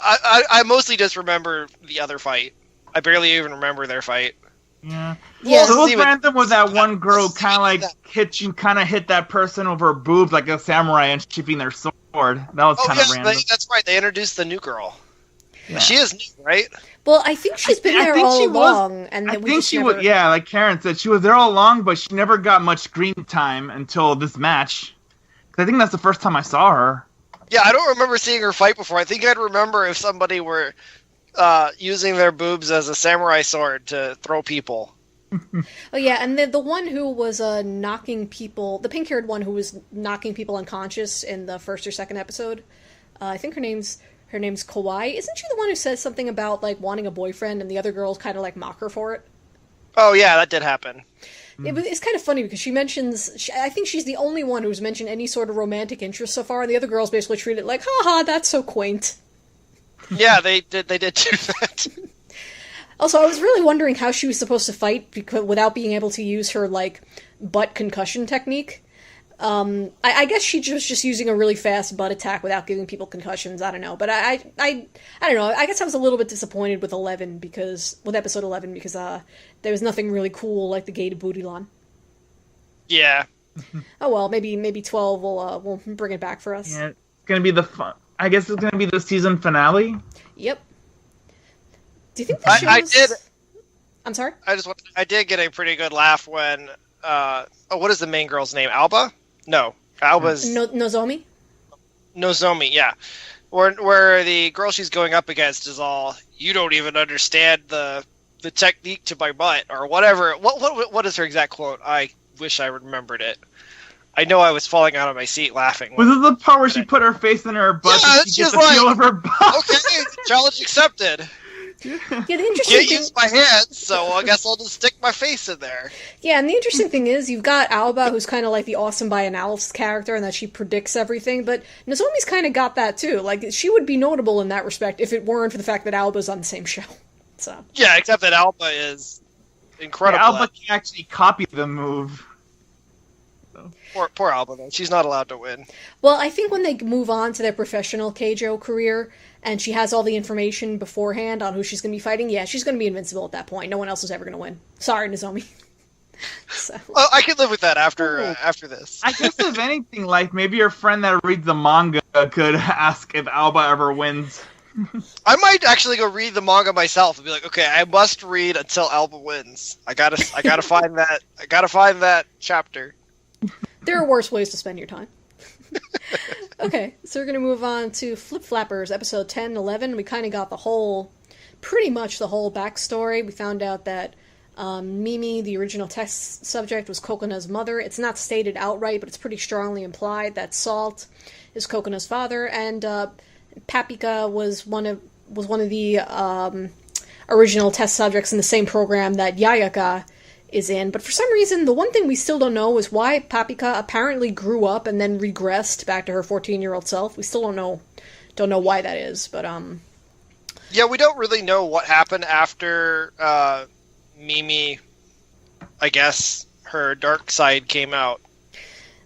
I mostly just remember the other fight. I barely even remember their fight. Yeah. Yeah. So it was random with that one girl kind of like hit that person over her boobs like a samurai and sheeping their sword. That was kind of random. That's right. They introduced the new girl. Yeah. She is new, right? Well, I think she's been there all along, and I think she was. Yeah, like Karen said, she was there all along, but she never got much screen time until this match. Because I think that's the first time I saw her. Yeah, I don't remember seeing her fight before. I think I'd remember if somebody were using their boobs as a samurai sword to throw people. Oh yeah, and the one who was knocking people, the pink-haired one who was knocking people unconscious in the first or second episode, I think her name's Kawaii. Isn't she the one who says something about like wanting a boyfriend, and the other girls kind of like mock her for it? Oh yeah, that did happen. It's kind of funny because she mentions, I think she's the only one who's mentioned any sort of romantic interest so far, and the other girls basically treat it like, haha, that's so quaint. Yeah, they did do that. Also, I was really wondering how she was supposed to fight without being able to use her, like, butt concussion technique. I guess she was just using a really fast butt attack without giving people concussions. I don't know. But I don't know. I guess I was a little bit disappointed with episode 11 because there was nothing really cool like the gated booty line. Yeah. Oh well, maybe 12 will bring it back for us. Yeah, it's gonna be the fun. I guess it's gonna be the season finale. Yep. Do you think the show? I did. I'm sorry. I did get a pretty good laugh when. What is the main girl's name? Alba? No, Alba's Nozomi. Nozomi, yeah. Where the girl she's going up against is all, you don't even understand the technique to my butt or whatever. What is her exact quote? I wish I remembered it. I know I was falling out of my seat laughing. Was it the part where she put her face in her butt and she gets the feel of her butt? Okay, challenge accepted. Yeah, the interesting Can't use my hands, so I guess I'll just stick my face in there. Yeah, and the interesting thing is, you've got Alba, who's kind of like the awesome by analysis character, and that she predicts everything, but Nozomi's kind of got that too. Like, she would be notable in that respect if it weren't for the fact that Alba's on the same show. So. Yeah, except that Alba is incredible. Yeah, Alba can actually copy the move. Poor Alba, though. She's not allowed to win. Well, I think when they move on to their professional Keijo career, and she has all the information beforehand on who she's going to be fighting, yeah, she's going to be invincible at that point. No one else is ever going to win. Sorry, Nozomi. So. Well, I can live with that after this. I guess if anything, like, maybe your friend that reads the manga could ask if Alba ever wins. I might actually go read the manga myself and be like, okay, I must read until Alba wins. I gotta find that. I gotta find that chapter. There are worse ways to spend your time. Okay, so we're going to move on to Flip Flappers, episode 10 and 11. We kind of got pretty much the whole backstory. We found out that Mimi, the original test subject, was Kokona's mother. It's not stated outright, but it's pretty strongly implied that Salt is Kokona's father, and Papika was one of the original test subjects in the same program that Yayaka is in, but for some reason, the one thing we still don't know is why Papika apparently grew up and then regressed back to her 14-year-old self. We still don't know why that is, but yeah, we don't really know what happened after Mimi, I guess, her dark side came out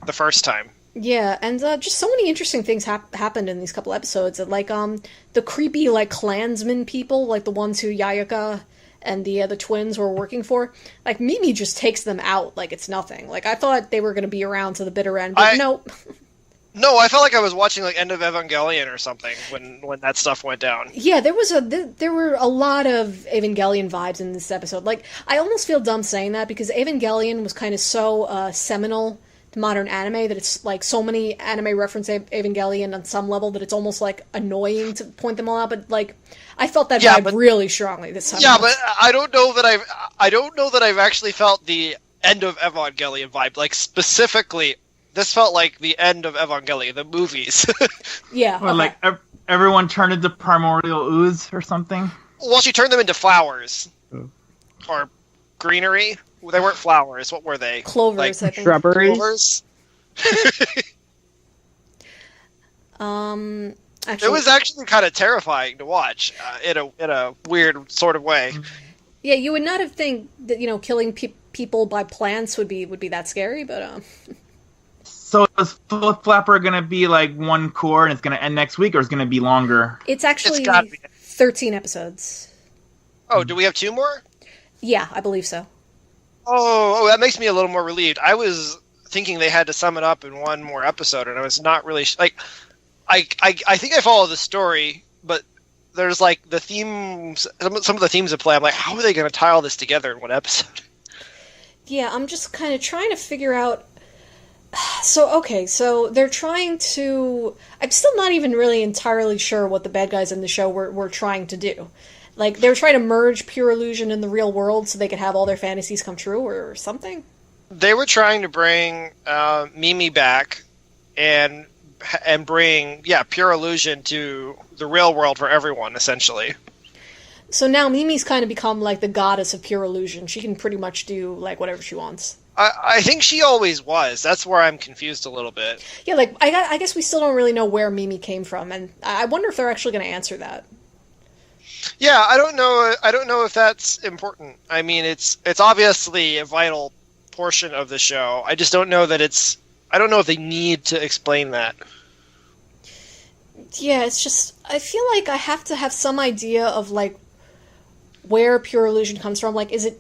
the first time. Yeah, and just so many interesting things happened in these couple episodes. Like, the creepy, like, Klansman people, like the ones who Yayaka and the twins were working for, like, Mimi just takes them out like it's nothing. Like, I thought they were going to be around to the bitter end, but nope. No, I felt like I was watching like End of Evangelion or something when that stuff went down. Yeah, there were a lot of Evangelion vibes in this episode. Like, I almost feel dumb saying that because Evangelion was kind of so seminal to modern anime that it's like so many anime reference Evangelion on some level that it's almost like annoying to point them all out. But like, I felt that vibe really strongly this time. Yeah, but I don't know that I've actually felt the End of Evangelion vibe. Like specifically, this felt like the end of Evangelion, the movies. Yeah. Or like everyone turned into primordial ooze or something. Well, she turned them into flowers. Or greenery. They weren't flowers. What were they? Clovers, like, I think. Shrubbery. Clovers? Actually, It was actually kind of terrifying to watch in a weird sort of way. yeah, you would not have think that killing people by plants would be that scary, but So is Flip Flapper going to be like one core and it's going to end next week, or is it going to be longer? it's actually It's gotta be. 13 episodes. Oh, do we have 2 more? Yeah, I believe so. Oh, that makes me a little more relieved. I was thinking they had to sum it up in one more episode, and I was not really like. I think I follow the story, but there's like the themes, some of the themes at play. I'm like, how are they going to tie all this together in one episode? Yeah, I'm just kind of trying to figure out. So they're trying to. I'm still not even really entirely sure what the bad guys in the show were trying to do. Like, they were trying to merge pure illusion in the real world so they could have all their fantasies come true or something? They were trying to bring Mimi back and bring, pure illusion to the real world for everyone, essentially. So now Mimi's kind of become like the goddess of pure illusion. She can pretty much do like whatever she wants. I think she always was. That's where I'm confused a little bit. Yeah, like, I guess we still don't really know where Mimi came from, and I wonder if they're actually going to answer that. Yeah, I don't know. I don't know if that's important. I mean, it's obviously a vital portion of the show. I just don't know that it's. I don't know if they need to explain that. Yeah, it's just I feel like I have to have some idea of like where pure illusion comes from. Like, is it?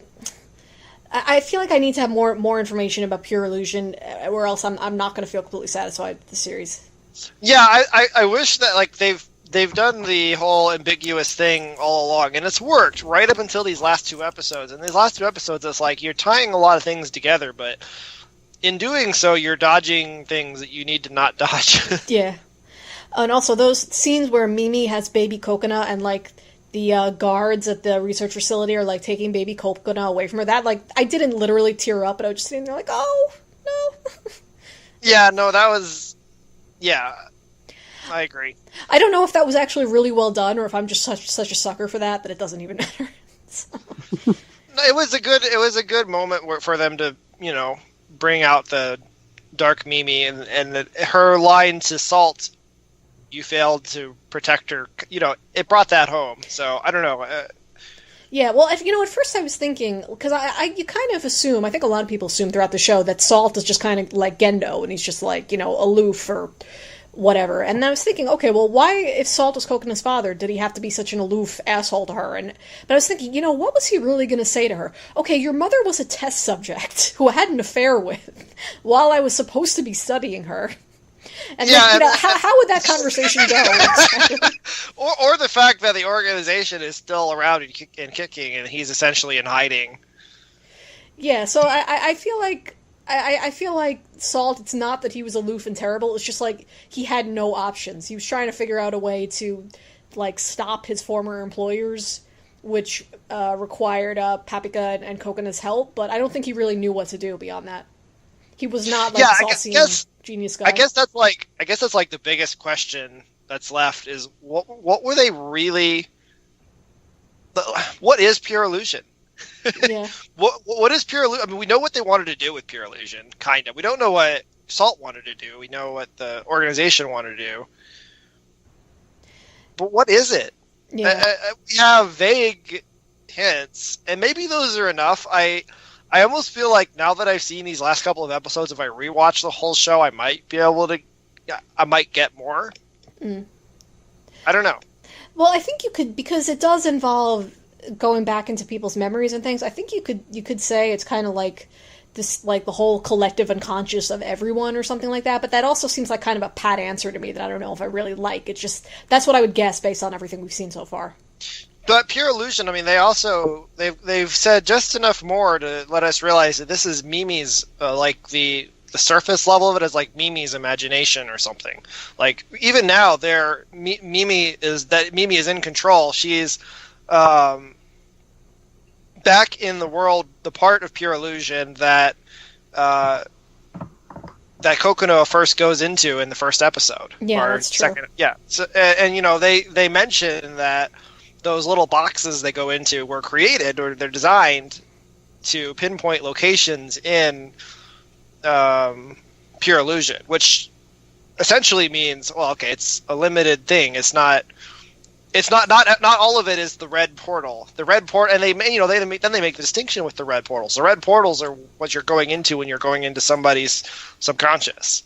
I feel like I need to have more information about pure illusion, or else I'm not going to feel completely satisfied with the series. Yeah, I wish that like they've done the whole ambiguous thing all along, and it's worked right up until these last 2 episodes. And these last 2 episodes, it's like you're tying a lot of things together, but in doing so, you're dodging things that you need to not dodge. Yeah. And also those scenes where Mimi has baby Coconut and like the guards at the research facility are like taking baby Coconut away from her. That like I didn't literally tear up, but I was just sitting there like, oh no. Yeah, no, that was. Yeah, I agree. I don't know if that was actually really well done, or if I'm just such a sucker for that it doesn't even matter. So. No, it was a good moment for them to bring out the dark Mimi and her line to Salt. You failed to protect her. It brought that home. So I don't know. Yeah, well, at first I was thinking, because you kind of assume, I think a lot of people assume throughout the show that Salt is just kind of like Gendo, and he's just like, aloof or whatever. And I was thinking, okay, well, why, if Salt was Coconut's father, did he have to be such an aloof asshole to her? But I was thinking, what was he really going to say to her? Okay, your mother was a test subject who I had an affair with while I was supposed to be studying her. And yeah, then, how would that conversation go? or the fact that the organization is still around and kicking, and he's essentially in hiding. Yeah, so I feel like I feel like Salt. It's not that he was aloof and terrible. It's just like he had no options. He was trying to figure out a way to like stop his former employers, which required Paprika and Coconut's help. But I don't think he really knew what to do beyond that. He was not like Saltine genius guy. I guess that's like the biggest question that's left is what were they really? What is pure illusion? Yeah. What is pure illusion? I mean, we know what they wanted to do with pure illusion, kind of. We don't know what Salt wanted to do. We know what the organization wanted to do. But what is it? Yeah. We have vague hints, and maybe those are enough. I almost feel like now that I've seen these last couple of episodes, if I rewatch the whole show, I might be able to. I might get more. Mm. I don't know. Well, I think you could, because it does involve going back into people's memories and things. I think you could say it's kind of like this, like, the whole collective unconscious of everyone or something like that, but that also seems like kind of a pat answer to me that I don't know if I really like. It's just, that's what I would guess based on everything we've seen so far. But Pure Illusion, I mean, they've said just enough more to let us realize that this is Mimi's, like, the surface level of it is like Mimi's imagination or something. Like, even now, Mimi is in control. She's back in the world, the part of Pure Illusion that Kokono first goes into in the first episode. Yeah, that's true. Second, yeah. So, and they mention that those little boxes they go into were created, or they're designed to pinpoint locations in Pure Illusion, which essentially means, well, okay, it's a limited thing. It's not all of it is the red portal. The red portal, and they make the distinction with the red portals. The red portals are what you're going into when you're going into somebody's subconscious.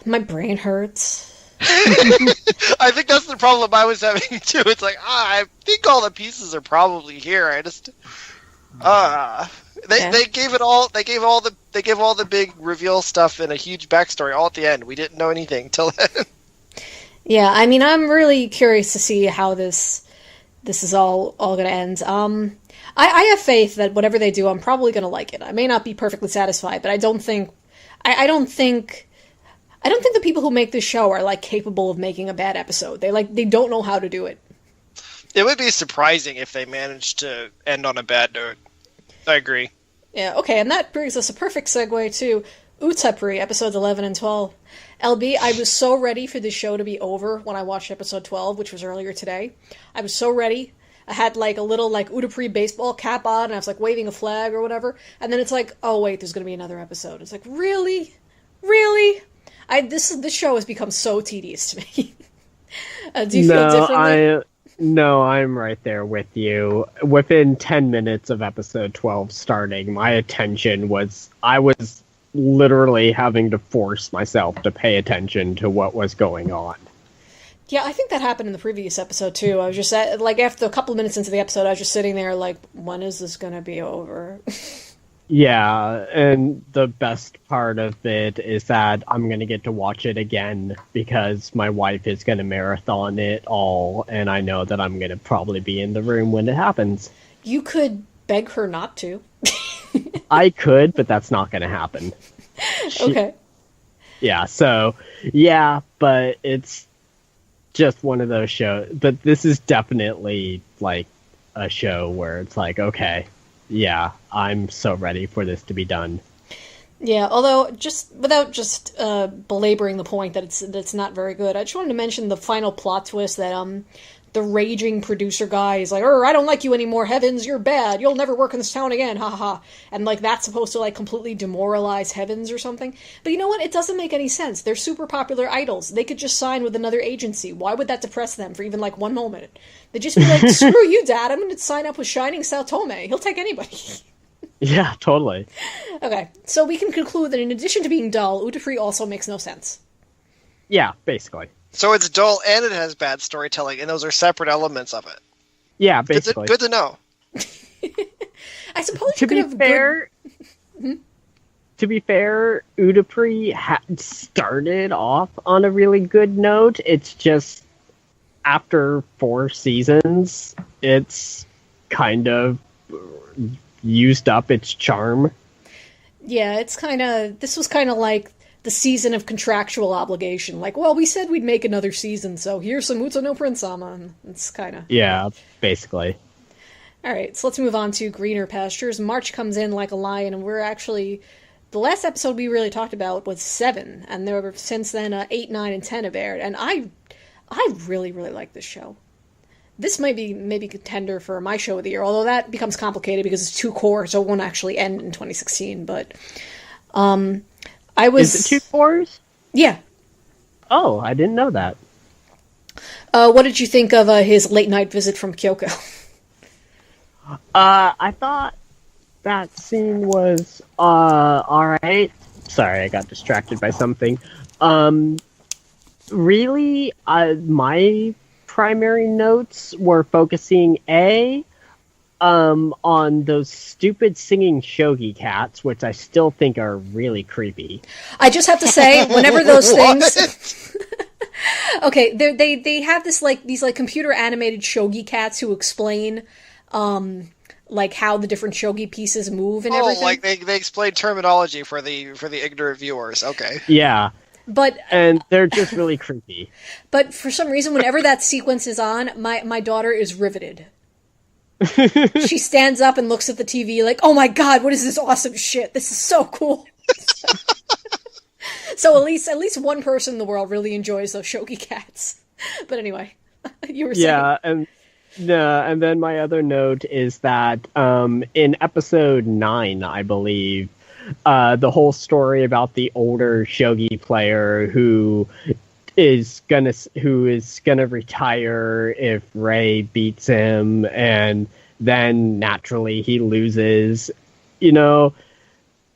My brain hurts. I think that's the problem I was having too. It's like, I think all the pieces are probably here. I just they gave it all. They gave all the big reveal stuff and a huge backstory all at the end. We didn't know anything till then. Yeah, I mean, I'm really curious to see how this is all going to end. I have faith that whatever they do, I'm probably going to like it. I may not be perfectly satisfied, but I don't think the people who make this show are, like, capable of making a bad episode. They don't know how to do it. It would be surprising if they managed to end on a bad note. I agree. Yeah, okay, and that brings us a perfect segue to Otakusphere, episodes 11 and 12. LB, I was so ready for this show to be over when I watched episode 12, which was earlier today. I was so ready. I had, like, a little, like, Otakusphere baseball cap on, and I was, like, waving a flag or whatever. And then it's like, oh, wait, there's going to be another episode. It's like, really? Really? This show has become so tedious to me. Do you feel differently? No, I'm right there with you. Within 10 minutes of episode 12 starting, my attention I was literally having to force myself to pay attention to what was going on. Yeah, I think that happened in the previous episode, too. I was just, after a couple of minutes into the episode, I was just sitting there like, when is this going to be over? Yeah, and the best part of it is that I'm going to get to watch it again because my wife is going to marathon it all, and I know that I'm going to probably be in the room when it happens. You could beg her not to. I could, but that's not going to happen. Okay. Yeah, so, yeah, but it's just one of those shows. But this is definitely, like, a show where it's like, okay, yeah, I'm so ready for this to be done. Yeah, although, just without just belaboring the point that it's not very good, I just wanted to mention the final plot twist that the raging producer guy is like, I don't like you anymore, Heavens, you're bad, you'll never work in this town again, ha ha ha. And, like, that's supposed to, like, completely demoralize Heavens or something. But you know what? It doesn't make any sense. They're super popular idols. They could just sign with another agency. Why would that depress them for even, like, 1 moment? They'd just be like, screw you, Dad, I'm going to sign up with Shining Saotome. He'll take anybody. Yeah, totally. Okay, so we can conclude that in addition to being dull, Otakusphere also makes no sense. Yeah, basically. So it's dull and it has bad storytelling, and those are separate elements of it. Yeah, basically. Good to know. I suppose to you could have fair, To be fair, Otakusphere had started off on a really good note. It's just after 4 seasons, it's kind of used up its charm. Yeah, this was kind of like the season of contractual obligation. Like, well, we said we'd make another season, so here's some Muto no Prince-sama. And it's kind of... Yeah, basically. Alright, so let's move on to greener pastures. March comes in like a lion, and we're actually... The last episode we really talked about was 7, and there were, since then, 8, 9, and 10 have aired, and I really, really like this show. This might be maybe contender for my show of the year, although that becomes complicated because it's 2 core, so it won't actually end in 2016, but... Is it 2 cores? Yeah. Oh, I didn't know that. What did you think of his late night visit from Kyoko? I thought that scene was alright. Sorry, I got distracted by something. Really, my primary notes were focusing on those stupid singing shogi cats, which I still think are really creepy. I just have to say, whenever those What? things... Okay, they have this these computer animated shogi cats who explain how the different shogi pieces move and everything. Like they explain terminology for the ignorant viewers. Okay. Yeah. But and they're just really creepy. But for some reason, whenever that sequence is on, my daughter is riveted. She stands up and looks at the TV like, "Oh my god, what is this awesome shit? This is so cool." So at least one person in the world really enjoys those shogi cats. But anyway, you were saying. Yeah, and then my other note is that in episode 9, I believe, the whole story about the older shogi player who is gonna retire if Ray beats him, and then naturally he loses.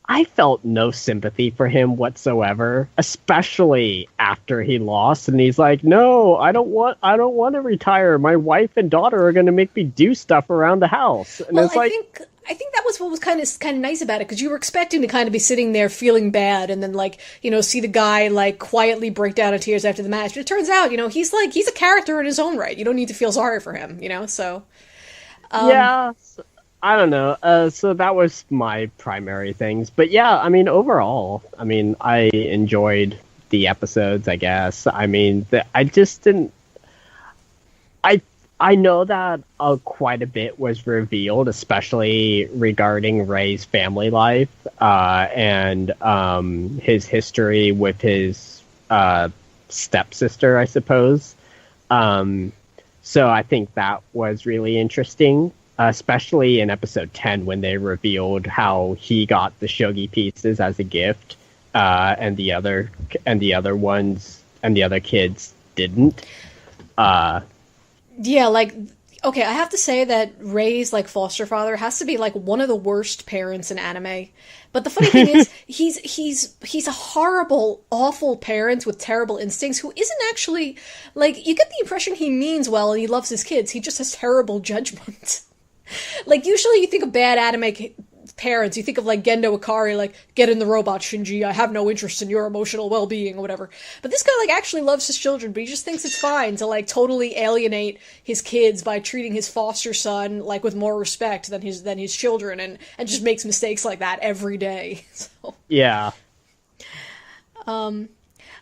I felt no sympathy for him whatsoever, especially after he lost. And he's like, "No, I don't want to retire. My wife and daughter are going to make me do stuff around the house." And it's I think that was what was kind of nice about it, because you were expecting to kind of be sitting there feeling bad, and then see the guy quietly break down in tears after the match. But it turns out, he's a character in his own right. You don't need to feel sorry for him, So yeah. I don't know. So that was my primary things. But yeah, overall, I enjoyed the episodes, I guess. I just didn't... I know that quite a bit was revealed, especially regarding Ray's family life and his history with his stepsister, I suppose. So I think that was really interesting. Especially in episode 10, when they revealed how he got the shogi pieces as a gift, and the other kids didn't. Okay, I have to say that Ray's foster father has to be one of the worst parents in anime. But the funny thing is, he's a horrible, awful parent with terrible instincts who isn't actually you get the impression he means well and he loves his kids. He just has terrible judgment. Usually you think of bad anime parents, you think of Gendo Ikari, get in the robot, Shinji, I have no interest in your emotional well-being, or whatever. But this guy, actually loves his children, but he just thinks it's fine to, totally alienate his kids by treating his foster son, with more respect than his children, and just makes mistakes like that every day. So. Yeah.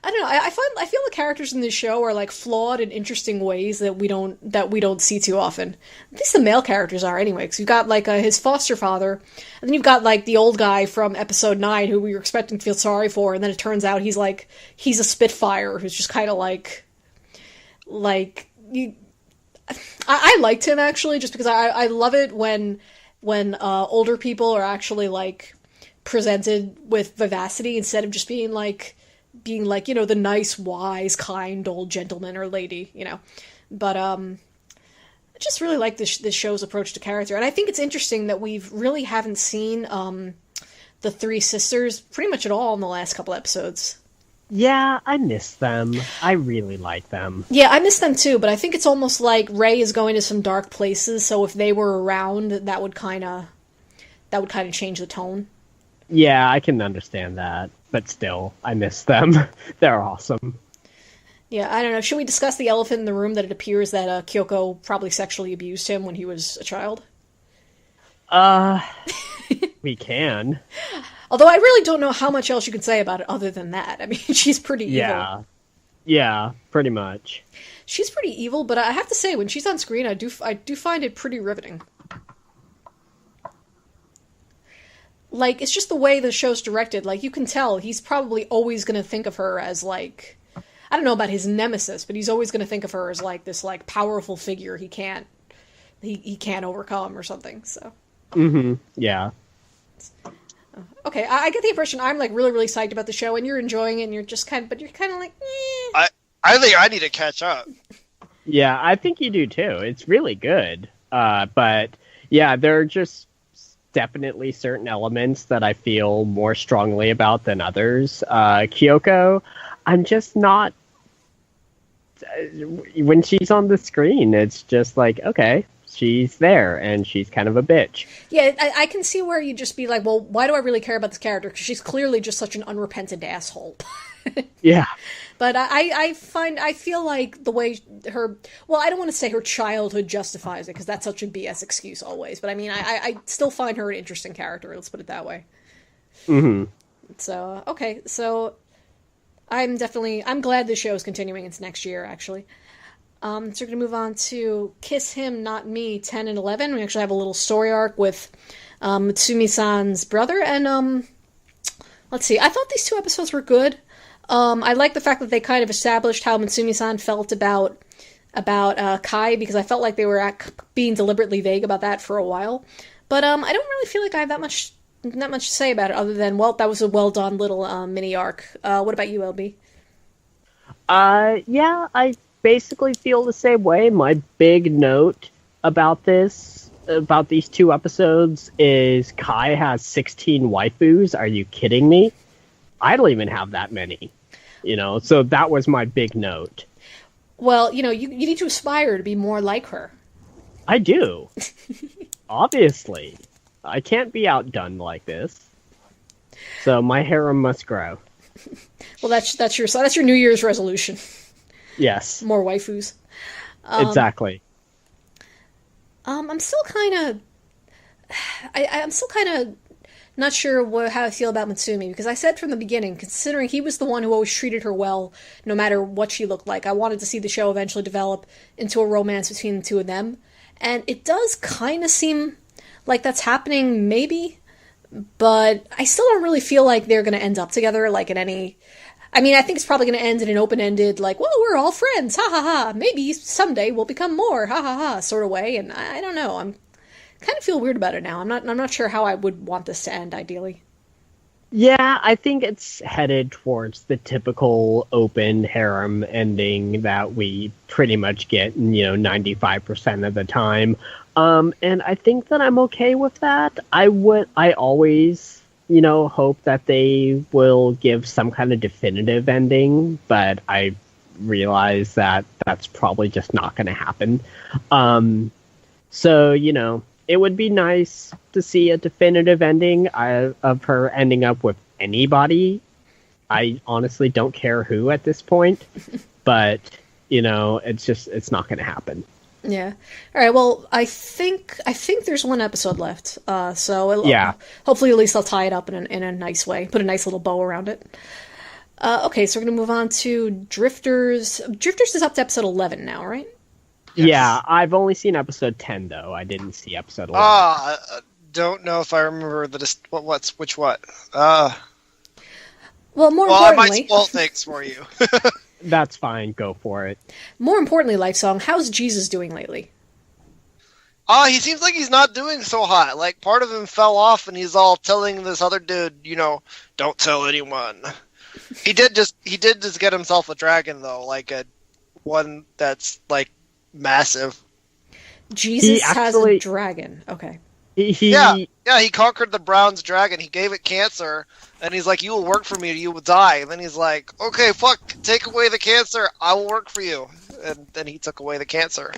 I don't know. I feel the characters in this show are flawed in interesting ways that we don't see too often. At least the male characters are anyway. Because you've got his foster father, and then you've got the old guy from episode 9 who we were expecting to feel sorry for, and then it turns out he's a Spitfire who's just kind of I liked him actually, just because I love it when older people are actually presented with vivacity instead of just being the nice, wise, kind old gentleman or lady, But I just really like this show's approach to character. And I think it's interesting that we really haven't seen the three sisters pretty much at all in the last couple episodes. Yeah, I miss them. I really like them. Yeah, I miss them too, but I think it's almost like Ray is going to some dark places, so if they were around, that would kind of change the tone. Yeah, I can understand that. But still, I miss them. They're awesome. Yeah, I don't know. Should we discuss the elephant in the room that it appears that Kyoko probably sexually abused him when he was a child? We can. Although I really don't know how much else you can say about it other than that. She's pretty evil. Yeah, pretty much. She's pretty evil, but I have to say, when she's on screen, I do find it pretty riveting. It's just the way the show's directed. You can tell he's probably always going to think of her as, I don't know about his nemesis, but he's always going to think of her as, this, powerful figure he can't overcome or something, so. Mm-hmm, yeah. Okay, I get the impression I'm, really, really psyched about the show, and you're enjoying it, and you're just kind of, eh. I think I need to catch up. Yeah, I think you do, too. It's really good. But, yeah, there are just definitely certain elements that I feel more strongly about than others. Kyoko, I'm just not... When she's on the screen, it's just okay, she's there and she's kind of a bitch. Yeah, I can see where you'd just be like, well, why do I really care about this character? Because she's clearly just such an unrepentant asshole. Yeah. But I feel like the way her, well, I don't want to say her childhood justifies it, because that's such a BS excuse always. But I mean, I still find her an interesting character, let's put it that way. Mm-hmm. So, okay, so I'm glad this show is continuing into next year, actually. So we're going to move on to Kiss Him, Not Me, 10 and 11. We actually have a little story arc with Mutsumi-san's brother, and let's see, I thought these 2 episodes were good. I like the fact that they kind of established how Mutsumi-san felt about Kai, because I felt like they were being deliberately vague about that for a while. But I don't really feel like I have that much to say about it, other than, well, that was a well done little mini arc. What about you, LB? Yeah, I basically feel the same way. My big note about these 2 episodes is Kai has 16 waifus. Are you kidding me? I don't even have that many, so that was my big note. Well, you need to aspire to be more like her. I do. Obviously. I can't be outdone like this. So my harem must grow. Well, that's your New Year's resolution. Yes. More waifus. Exactly. I'm still kind of not sure how I feel about Mutsumi, because I said from the beginning, considering he was the one who always treated her well, no matter what she looked like, I wanted to see the show eventually develop into a romance between the 2 of them. And it does kind of seem like that's happening, maybe, but I still don't really feel like they're going to end up together, like in any... I mean, I think it's probably going to end in an open-ended, like, well, we're all friends, ha ha ha, maybe someday we'll become more, ha ha ha, sort of way, and I don't know, I'm kind of feel weird about it now. I'm not sure how I would want this to end, ideally. Yeah, I think it's headed towards the typical open harem ending that we pretty much get, 95% of the time. And I think that I'm okay with that. I always, hope that they will give some kind of definitive ending, but I realize that that's probably just not going to happen. So, it would be nice to see a definitive ending of her ending up with anybody. I honestly don't care who at this point, but, it's not going to happen. Yeah. All right. Well, I think there's 1 episode left. So yeah. Hopefully, at least I'll tie it up in a nice way. Put a nice little bow around it. Okay. So we're gonna move on to Drifters. Drifters is up to episode 11 now, right? Yes. Yeah. I've only seen episode 10 though. I didn't see episode 11. Don't know if I remember which what. Well, more importantly, I might spoil things for you. That's fine. Go for it. More importantly, Lifesong, how's Jesus doing lately? He seems like he's not doing so hot. Like, part of him fell off, and he's all telling this other dude, don't tell anyone. He did just get himself a dragon, though, like a one that's like massive. Jesus has a dragon. Okay. Yeah, he conquered the Brown's dragon. He gave it cancer, and he's like, you will work for me or you will die. And then he's like, okay, fuck, take away the cancer, I will work for you. And then he took away the cancer.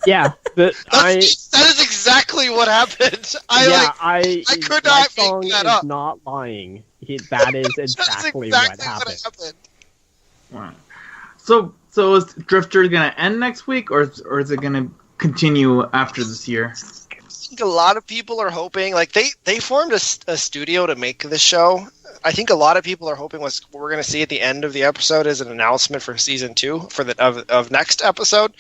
Yeah. That is exactly what happened. I could not make that up. Not lying. That is exactly what happened. Wow. So is Drifter going to end next week, or is it going to continue after this year? I think a lot of people are hoping, like they formed a studio to make this show. I think a lot of people are hoping what we're going to see at the end of the episode is an announcement for season 2 of next episode.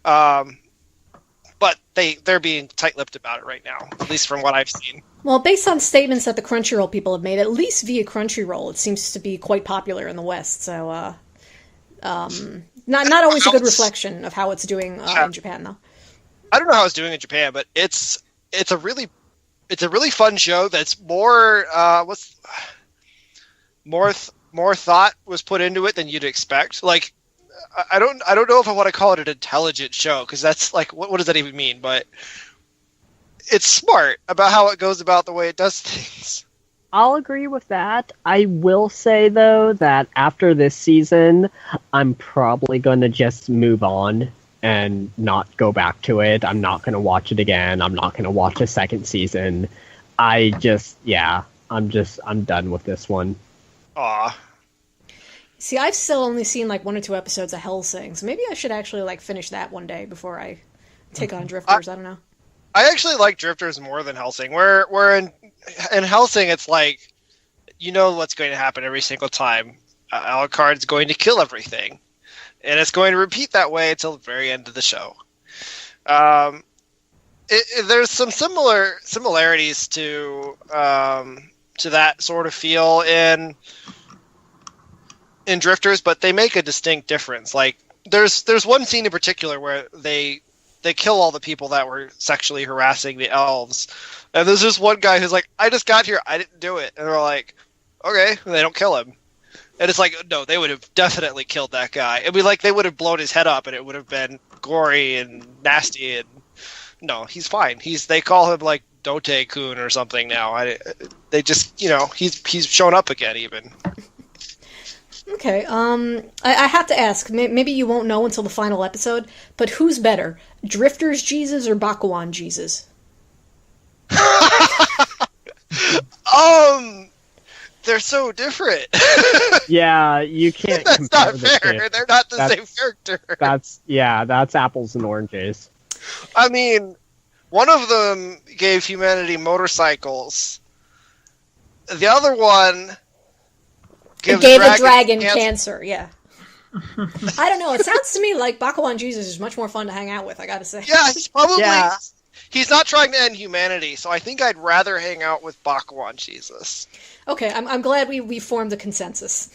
But they're being tight-lipped about it right now, at least from what I've seen. Well, based on statements that the Crunchyroll people have made, at least via Crunchyroll, it seems to be quite popular in the West. So, not always a good reflection of how it's doing in Japan, though. I don't know how it's doing in Japan, but it's a really fun show that's more more thought was put into it than you'd expect. Like, I don't know if I want to call it an intelligent show, because that's like, what does that even mean? But it's smart about how it goes about the way it does things. I'll agree with that. I will say, though, that after this season, I'm probably going to just move on and not go back to it. I'm not going to watch it again. I'm not going to watch a second season. I'm done with this one. Aw. See, I've still only seen like 1 or 2 episodes of Hellsing, so maybe I should actually like finish that one day before I take on Drifters. I don't know. I actually like Drifters more than Hellsing. Where in Hellsing, it's like, you know what's going to happen every single time. Alucard's going to kill everything. And it's going to repeat that way until the very end of the show. There's some similarities to that sort of feel in Drifters, but they make a distinct difference. Like there's one scene in particular where they kill all the people that were sexually harassing the elves, and there's this one guy who's like, I just got here, I didn't do it, and they're like, okay, and they don't kill him. And it's like, no, they would have definitely killed that guy. It'd be like they would have blown his head up and it would have been gory and nasty, and no, he's fine. They call him like Dote-kun or something now. They just, he's shown up again even. Okay, I have to ask, maybe you won't know until the final episode, but who's better, Drifters Jesus or Bakuon Jesus? They're so different. Yeah, you can't That's compare not fair. They're not the same character. That's apples and oranges. I mean, one of them gave humanity motorcycles. The other one gave a dragon cancer. Yeah. I don't know. It sounds to me like Bakuon Jesus is much more fun to hang out with, I gotta say. Yeah, he's probably... Yeah. He's not trying to end humanity, so I think I'd rather hang out with Bakuon Jesus. Okay, I'm glad we formed a consensus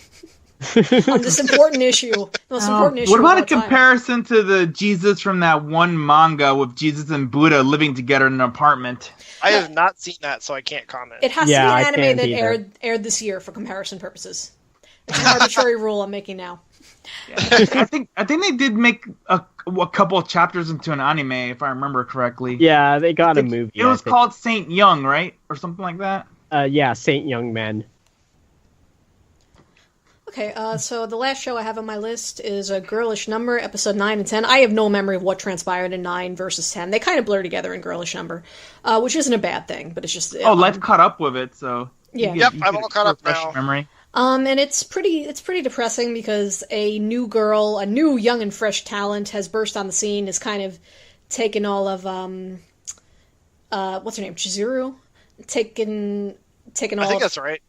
on this important issue. The most important issue. What about a comparison to the Jesus from that one manga with Jesus and Buddha living together in an apartment? I have not seen that, so I can't comment. It has to be an anime that aired this year for comparison purposes. It's an arbitrary rule I'm making now. Yeah. I think they did make a couple of chapters into an anime, if I remember correctly. Yeah, they got a movie. It was called Saint Young, right, or something like that. Yeah, Saint Young Men. Okay, so the last show I have on my list is a Girlish Number, episode 9 and 10. I have no memory of what transpired in 9 versus 10. They kind of blur together in Girlish Number, which isn't a bad thing, but it's just... life caught up with it, so... Yeah. Yep, I'm all caught up now. Memory. And it's pretty depressing because a new young and fresh talent has burst on the scene, has kind of taken all of, what's her name, Chizuru? Taken all... I think that's right.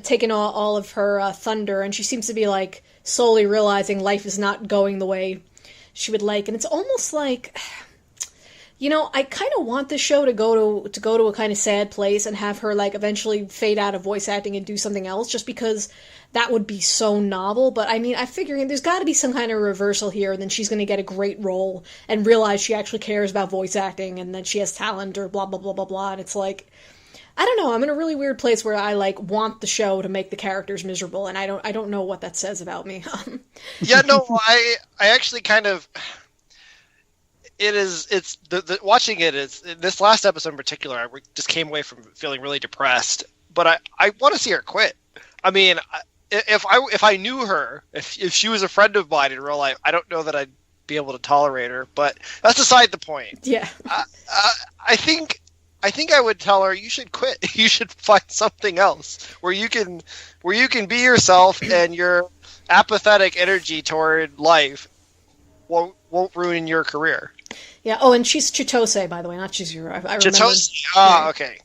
Taken all of her thunder, and she seems to be, like, slowly realizing life is not going the way she would like. And it's almost like... I kind of want this show to go to a kind of sad place and have her, like, eventually fade out of voice acting and do something else, just because that would be so novel. But, I mean, I figure there's got to be some kind of reversal here, and then she's going to get a great role and realize she actually cares about voice acting and that she has talent or blah, blah, blah, blah, blah. And it's like, I don't know, I'm in a really weird place where I, like, want the show to make the characters miserable, and I don't know what that says about me. Yeah, no, I actually kind of... watching it is, this last episode in particular, I just came away from feeling really depressed, but I want to see her quit. I mean, if I knew her, if she was a friend of mine in real life, I don't know that I'd be able to tolerate her, but that's beside the point. Yeah. I think I would tell her, you should quit. You should find something else where you can be yourself, and your apathetic energy toward life won't ruin your career. Yeah. Oh, and she's Chitose, by the way, not Chizuru. I remember. Chitose. Oh, okay.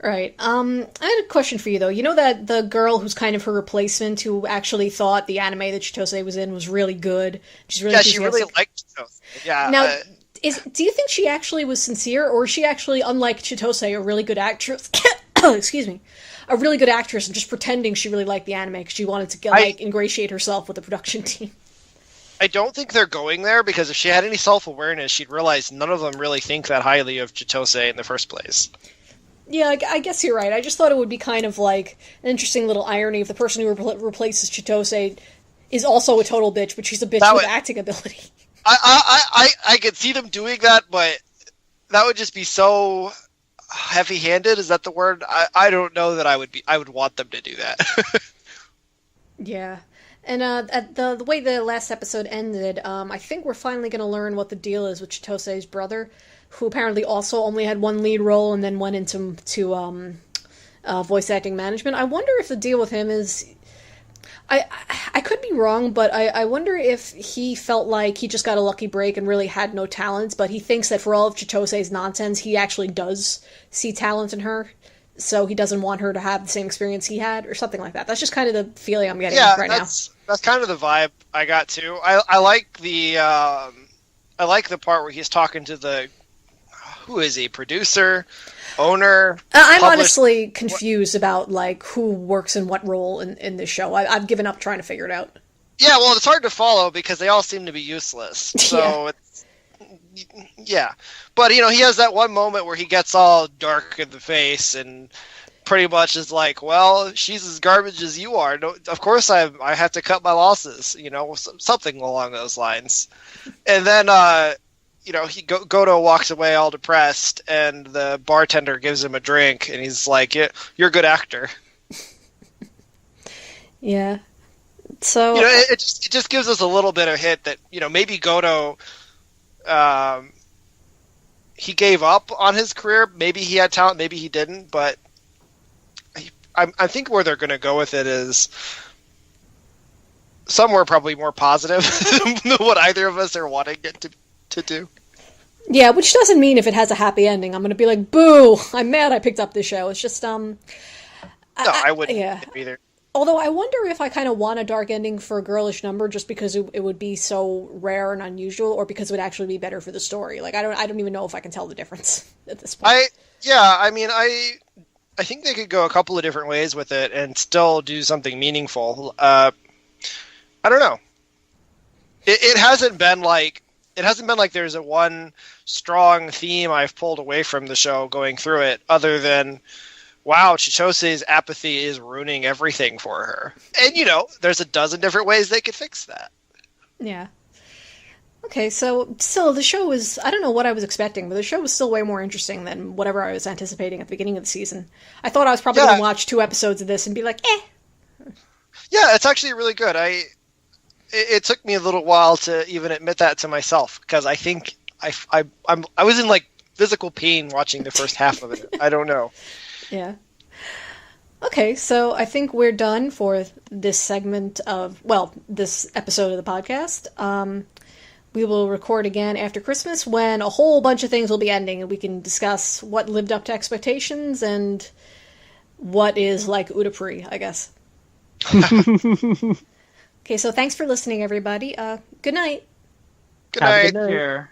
Right. I had a question for you, though. You know that the girl who's kind of her replacement, who actually thought the anime that Chitose was in was really good. She's really she really liked Chitose. Yeah. Now, do you think she actually was sincere, or is she actually, unlike Chitose, a really good actress? Excuse me. A really good actress and just pretending she really liked the anime because she wanted to ingratiate herself with the production team? I don't think they're going there, because if she had any self-awareness, she'd realize none of them really think that highly of Chitose in the first place. Yeah, I guess you're right. I just thought it would be kind of like an interesting little irony if the person who replaces Chitose is also a total bitch, but she's a bitch with acting ability. I could see them doing that, but that would just be so heavy-handed. Is that the word? I don't know that I would want them to do that. Yeah. And at the way the last episode ended, I think we're finally going to learn what the deal is with Chitose's brother, who apparently also only had one lead role and then went into voice acting management. I wonder if the deal with him is... I could be wrong, but I wonder if he felt like he just got a lucky break and really had no talents, but he thinks that for all of Chitose's nonsense, he actually does see talent in her, so he doesn't want her to have the same experience he had, or something like that. That's just kind of the feeling I'm getting right now. That's kind of the vibe I got too. I like the part where he's talking to the... Who is he? Producer? Owner? I'm honestly confused about like who works in what role in this show. I've given up trying to figure it out. Yeah, well, it's hard to follow because they all seem to be useless. So yeah. But he has that one moment where he gets all dark in the face and pretty much is like, "Well, she's as garbage as you are. No, of course I have to cut my losses." Something along those lines. And then Goto walks away all depressed, and the bartender gives him a drink, and he's like, "Yeah, you're a good actor." Yeah. So it just gives us a little bit of hint that maybe Goto, he gave up on his career. Maybe he had talent, maybe he didn't. But I think where they're going to go with it is somewhere probably more positive than what either of us are wanting it to do. Yeah, which doesn't mean if it has a happy ending, I'm going to be like, boo, I'm mad I picked up this show. It's just, No, I wouldn't either. Although I wonder if I kind of want a dark ending for a Girlish Number just because it would be so rare and unusual, or because it would actually be better for the story. Like, I don't even know if I can tell the difference at this point. I think they could go a couple of different ways with it and still do something meaningful. I don't know. It hasn't been like there's a one strong theme I've pulled away from the show going through it, other than, wow, Chichose's apathy is ruining everything for her. And, there's a dozen different ways they could fix that. Yeah. Okay, so still, the show was, I don't know what I was expecting, but the show was still way more interesting than whatever I was anticipating at the beginning of the season. I thought I was probably going to watch 2 episodes of this and be like, eh. Yeah, it's actually really good. It took me a little while to even admit that to myself, because I think I was in like physical pain watching the first half of it. I don't know. Yeah. Okay, so I think we're done for this segment of, this episode of the podcast. We will record again after Christmas when a whole bunch of things will be ending and we can discuss what lived up to expectations and what is like Utapri, I guess. Okay, so thanks for listening, everybody. Good night. Good night. Have a good night.